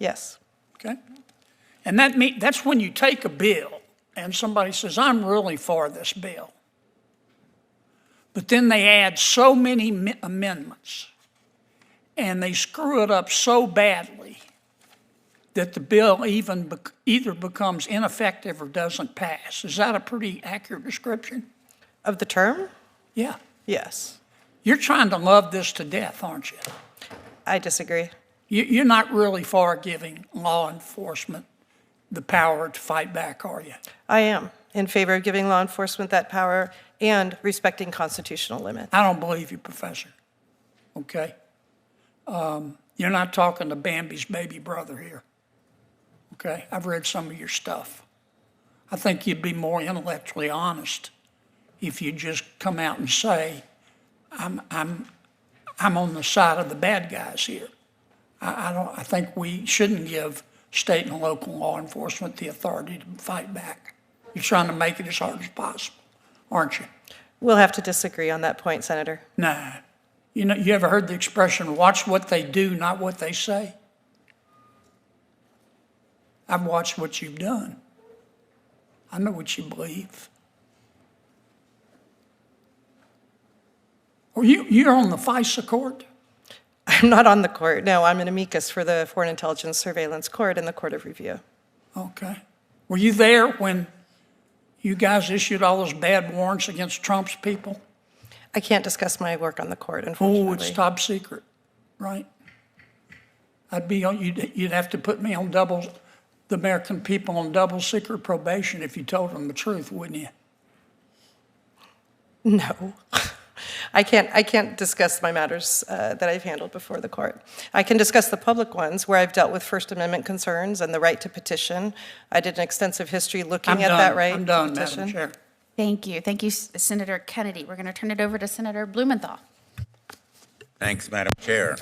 Yes. Okay. And that's when you take a bill and somebody says, I'm really for this bill. But then they add so many amendments and they screw it up so badly that the bill either becomes ineffective or doesn't pass. Is that a pretty accurate description? Of the term? Yeah. Yes. You're trying to love this to death, aren't you? I disagree. You're not really for giving law enforcement the power to fight back, are you? I am in favor of giving law enforcement that power and respecting constitutional limits. I don't believe you, Professor. Okay? You're not talking to Bambi's baby brother here. Okay, I've read some of your stuff. I think you'd be more intellectually honest if you just come out and say, I'm on the side of the bad guys here. I think we shouldn't give state and local law enforcement the authority to fight back. You're trying to make it as hard as possible, aren't you? We'll have to disagree on that point, Senator. Nah. You know, you ever heard the expression, watch what they do, not what they say? I've watched what you've done. I know what you believe. Well, you're on the FISA court? I'm not on the court. No, I'm an amicus for the Foreign Intelligence Surveillance Court and the Court of Review. Okay. Were you there when you guys issued all those bad warrants against Trump's people? I can't discuss my work on the court, unfortunately. Oh, it's top secret, right? You'd have to put me on the American people on double secret probation if you told them the truth, wouldn't you? No. I can't discuss my matters that I've handled before the court. I can discuss the public ones where I've dealt with First Amendment concerns and the right to petition. I did an extensive history looking at that right I'm done, to petition. Madam Chair. Thank you. Thank you, Senator Kennedy. We're going to turn it over to Senator Blumenthal. Thanks, Madam Chair.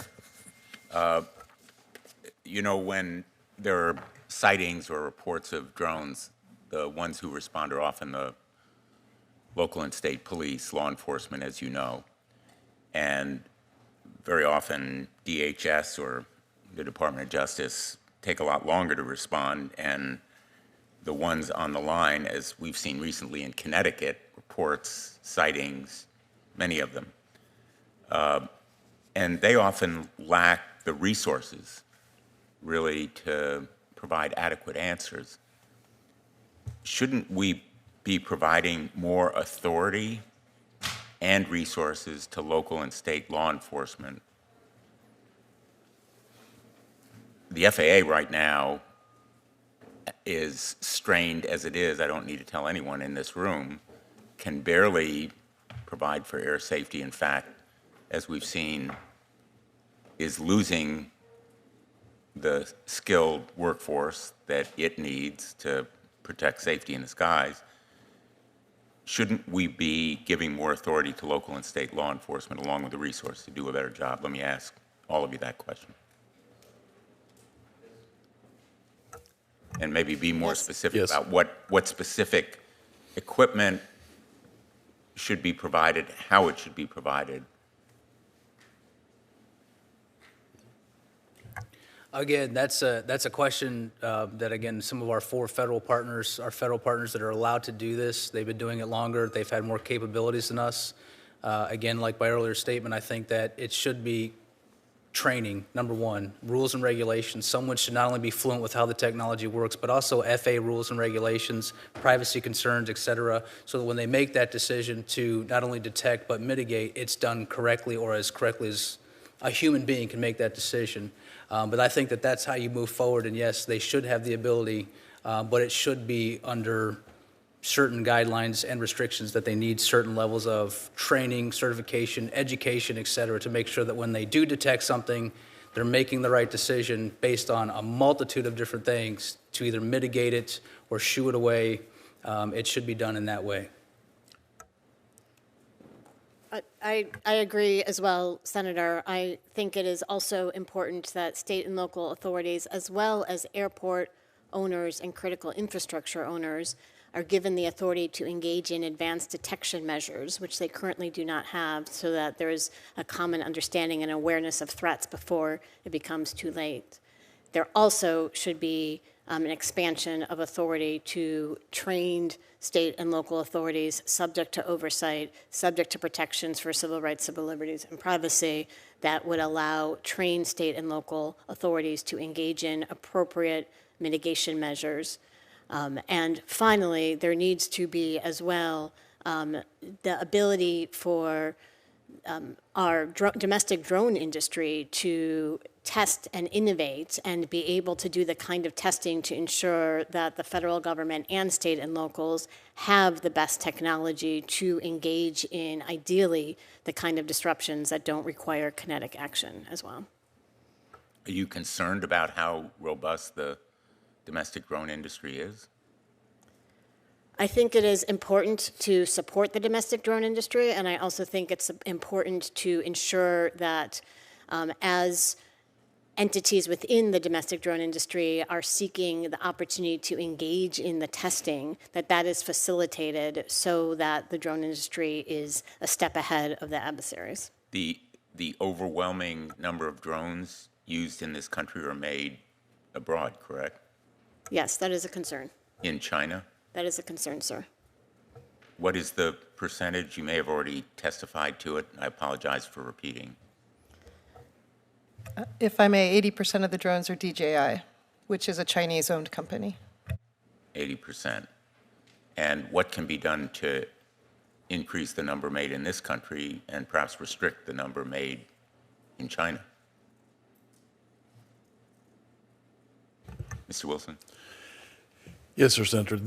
You know, when there are sightings or reports of drones, the ones who respond are often the local and state police, law enforcement, as you know, and very often DHS or the Department of Justice take a lot longer to respond, and the ones on the line, as we've seen recently in Connecticut, reports, sightings, many of them. And they often lack the resources really to provide adequate answers. Shouldn't we be providing more authority and resources to local and state law enforcement? The FAA right now is strained as it is. I don't need to tell anyone in this room, can barely provide for air safety. In fact, as we've seen, is losing the skilled workforce that it needs to protect safety in the skies. Shouldn't we be giving more authority to local and state law enforcement along with the resources to do a better job? Let me ask all of you that question. And maybe be more specific about what specific equipment should be provided, how it should be provided, Again, that's a question that, again, some of our federal partners that are allowed to do this, they've been doing it longer, they've had more capabilities than us. Again, like my earlier statement, I think that it should be training, number one, rules and regulations. Someone should not only be fluent with how the technology works, but also FAA rules and regulations, privacy concerns, et cetera, so that when they make that decision to not only detect but mitigate, it's done correctly or as correctly as a human being can make that decision. But I think that that's how you move forward, and yes, they should have the ability, but it should be under certain guidelines and restrictions that they need certain levels of training, certification, education, et cetera, to make sure that when they do detect something, they're making the right decision based on a multitude of different things to either mitigate it or shoo it away. It should be done in that way. I agree as well, Senator. I think it is also important that state and local authorities, as well as airport owners and critical infrastructure owners, are given the authority to engage in advanced detection measures, which they currently do not have, so that there is a common understanding and awareness of threats before it becomes too late. There also should be an expansion of authority to trained state and local authorities subject to oversight, subject to protections for civil rights, civil liberties, and privacy that would allow trained state and local authorities to engage in appropriate mitigation measures. And finally, there needs to be as well the ability for our domestic drone industry to test and innovate and be able to do the kind of testing to ensure that the federal government and state and locals have the best technology to engage in, ideally, the kind of disruptions that don't require kinetic action as well. Are you concerned about how robust the domestic drone industry is? I think it is important to support the domestic drone industry, and I also think it's important to ensure that as entities within the domestic drone industry are seeking the opportunity to engage in the testing, that is facilitated so that the drone industry is a step ahead of the adversaries. The overwhelming number of drones used in this country are made abroad, correct? Yes, that is a concern. In China? That is a concern, sir. What is the percentage? You may have already testified to it. I apologize for repeating. If I may, 80% of the drones are DJI, which is a Chinese-owned company. 80%. And what can be done to increase the number made in this country and perhaps restrict the number made in China? Mr. Wilson? Yes, sir, Senator.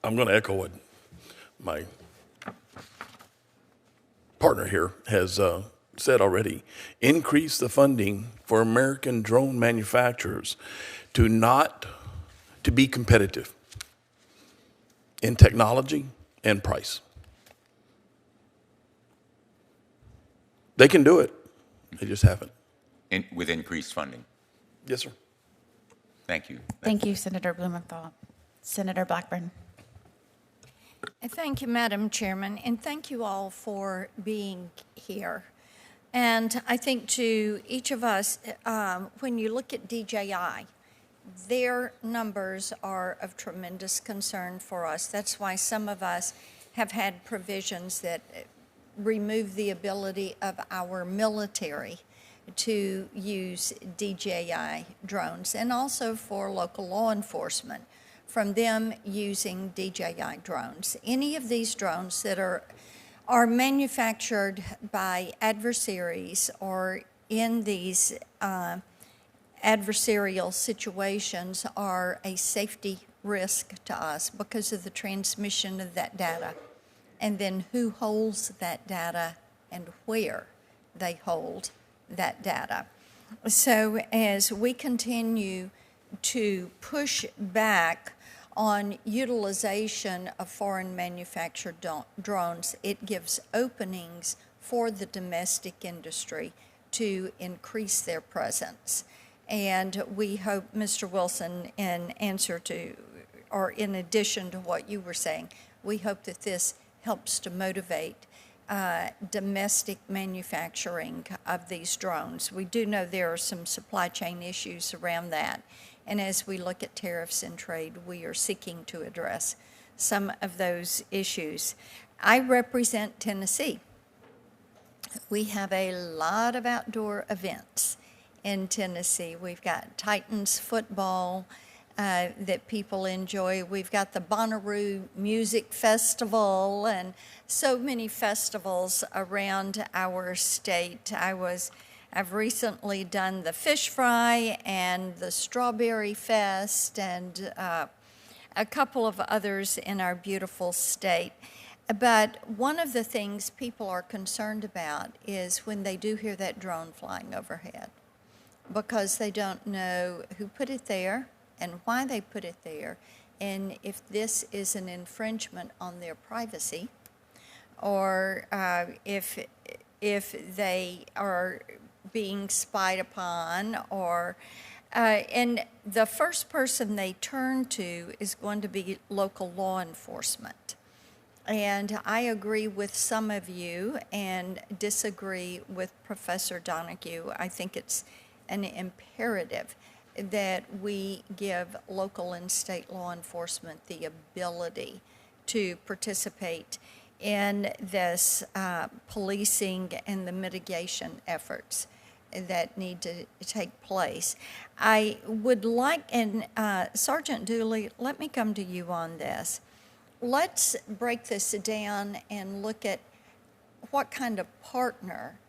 I'm going to echo what my partner here has said already. Increase the funding for American drone manufacturers to be competitive in technology and price. They can do it. They just haven't. With increased funding? Yes, sir. Thank you. Thank you, Senator Blumenthal. Senator Blackburn. Thank you, Madam Chairman, and thank you all for being here. And I think to each of us, when you look at DJI, their numbers are of tremendous concern for us. That's why some of us have had provisions that remove the ability of our military to use DJI drones, and also for local law enforcement from them using DJI drones. Any of these drones that are manufactured by adversaries or in these adversarial situations are a safety risk to us because of the transmission of that data, and then who holds that data and where they hold that data. So as we continue to push back on utilization of foreign manufactured drones, it gives openings for the domestic industry to increase their presence. And we hope, Mr. Wilson, in answer to, or in addition to what you were saying, we hope that this helps to motivate domestic manufacturing of these drones. We do know there are some supply chain issues around that. And as we look at tariffs and trade, we are seeking to address some of those issues. I represent Tennessee. We have a lot of outdoor events in Tennessee. We've got Titans football that people enjoy. We've got the Bonnaroo Music Festival and so many festivals around our state. I've recently done the Fish Fry and the Strawberry Fest and a couple of others in our beautiful state. But one of the things people are concerned about is when they do hear that drone flying overhead, because they don't know who put it there and why they put it there, and if this is an infringement on their privacy, or if they are being spied upon, or and the first person they turn to is going to be local law enforcement. And I agree with some of you and disagree with Professor Donahue. I think it's an imperative that we give local and state law enforcement the ability to participate in this policing and the mitigation efforts that need to take place. I would like, and Sergeant Dooley, let me come to you on this. Let's break this down and look at what kind of partner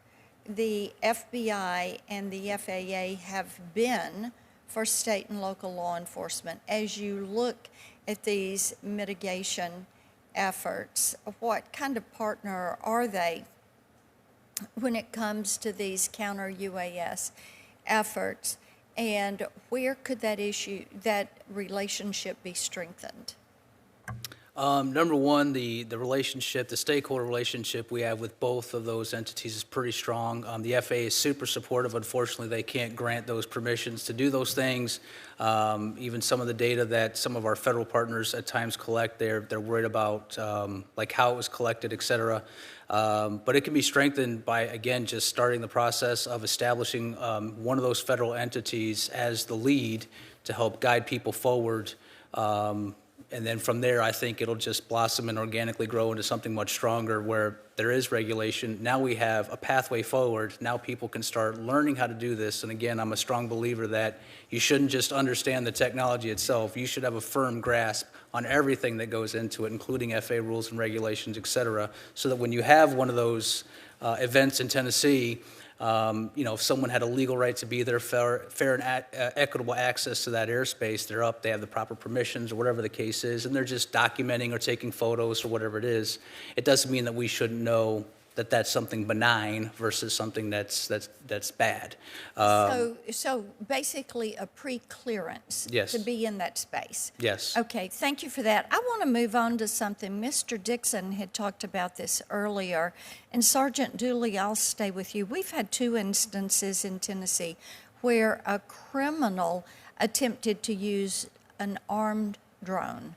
the FBI and the FAA have been for state and local law enforcement. As you look at these mitigation efforts, what kind of partner are they when it comes to these counter-UAS efforts, and where could that relationship be strengthened? Number one, the relationship, the stakeholder relationship we have with both of those entities is pretty strong. The FAA is super supportive. Unfortunately, they can't grant those permissions to do those things. Even some of the data that some of our federal partners at times collect, they're worried about like how it was collected, et cetera. But it can be strengthened by, again, just starting the process of establishing one of those federal entities as the lead to help guide people forward. And then from there, I think it'll just blossom and organically grow into something much stronger where there is regulation. Now we have a pathway forward. Now people can start learning how to do this. And again, I'm a strong believer that you shouldn't just understand the technology itself. You should have a firm grasp on everything that goes into it, including FAA rules and regulations, et cetera, so that when you have one of those events in Tennessee, if someone had a legal right to be there, fair and equitable access to that airspace, they're up, they have the proper permissions or whatever the case is, and they're just documenting or taking photos or whatever it is. It doesn't mean that we shouldn't know that that's something benign versus something that's bad. So basically a pre-clearance Yes. to be in that space. Yes. Okay, thank you for that. I want to move on to something. Mr. Dixon had talked about this earlier, and Sergeant Dooley, I'll stay with you. We've had 2 instances in Tennessee where a criminal attempted to use an armed drone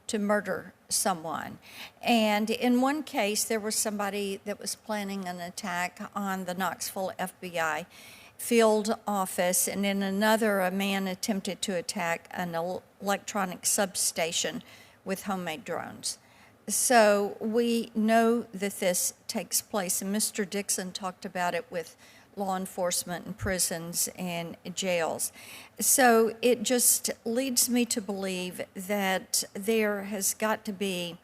to murder someone. And in one case, there was somebody that was planning an attack on the Knoxville FBI field office, and in another, a man attempted to attack an electronic substation with homemade drones. So we know that this takes place, and Mr. Dixon talked about it with law enforcement and prisons and jails. So it just leads me to believe that there has got to be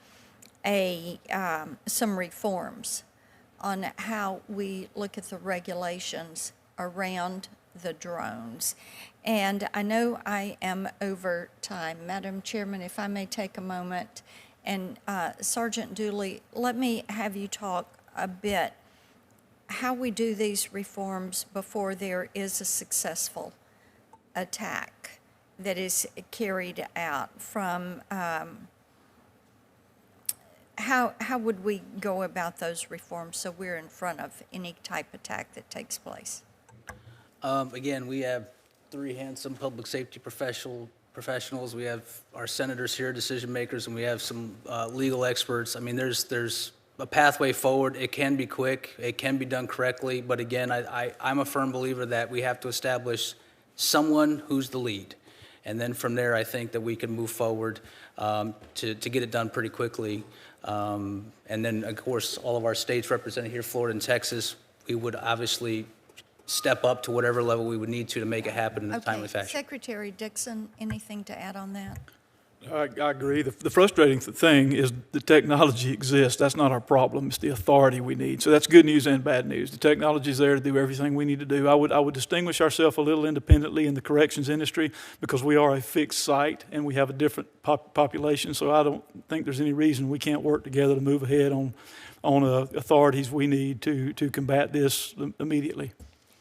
some reforms on how we look at the regulations around the drones. And I know I am over time. Madam Chairman, if I may take a moment, and Sergeant Dooley, let me have you talk a bit how we do these reforms before there is a successful attack that is carried out from how would we go about those reforms so we're in front of any type of attack that takes place? Again, we have 3 handsome public safety professionals. We have our senators here, decision makers, and we have some legal experts. I mean, there's a pathway forward. It can be quick. It can be done correctly. But again, I'm a firm believer that we have to establish someone who's the lead. And then from there, I think that we can move forward to get it done pretty quickly. And then, of course, all of our states represented here, Florida and Texas, we would obviously step up to whatever level we would need to make it happen in a timely fashion. Secretary Dixon, anything to add on that? I agree. The frustrating thing is the technology exists. That's not our problem. It's the authority we need. So that's good news and bad news. The technology is there to do everything we need to do. I would distinguish ourselves a little independently in the corrections industry because we are a fixed site and we have a different population. So I don't think there's any reason we can't work together to move ahead on authorities we need to combat this immediately.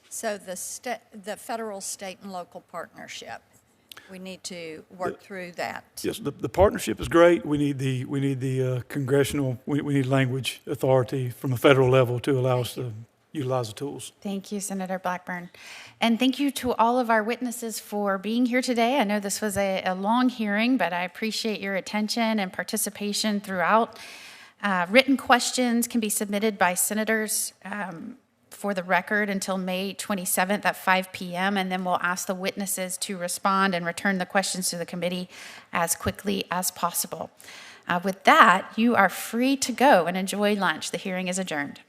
So the federal, state, and local partnership. We need to work through that. Yes, the partnership is great. We need the congressional, we need language authority from a federal level to allow us to utilize the tools. Thank you, Senator Blackburn. And thank you to all of our witnesses for being here today. I know this was a long hearing, but I appreciate your attention and participation throughout. Written questions can be submitted by senators for the record until May 27th at 5 p.m., and then we'll ask the witnesses to respond and return the questions to the committee as quickly as possible. With that, you are free to go and enjoy lunch. The hearing is adjourned.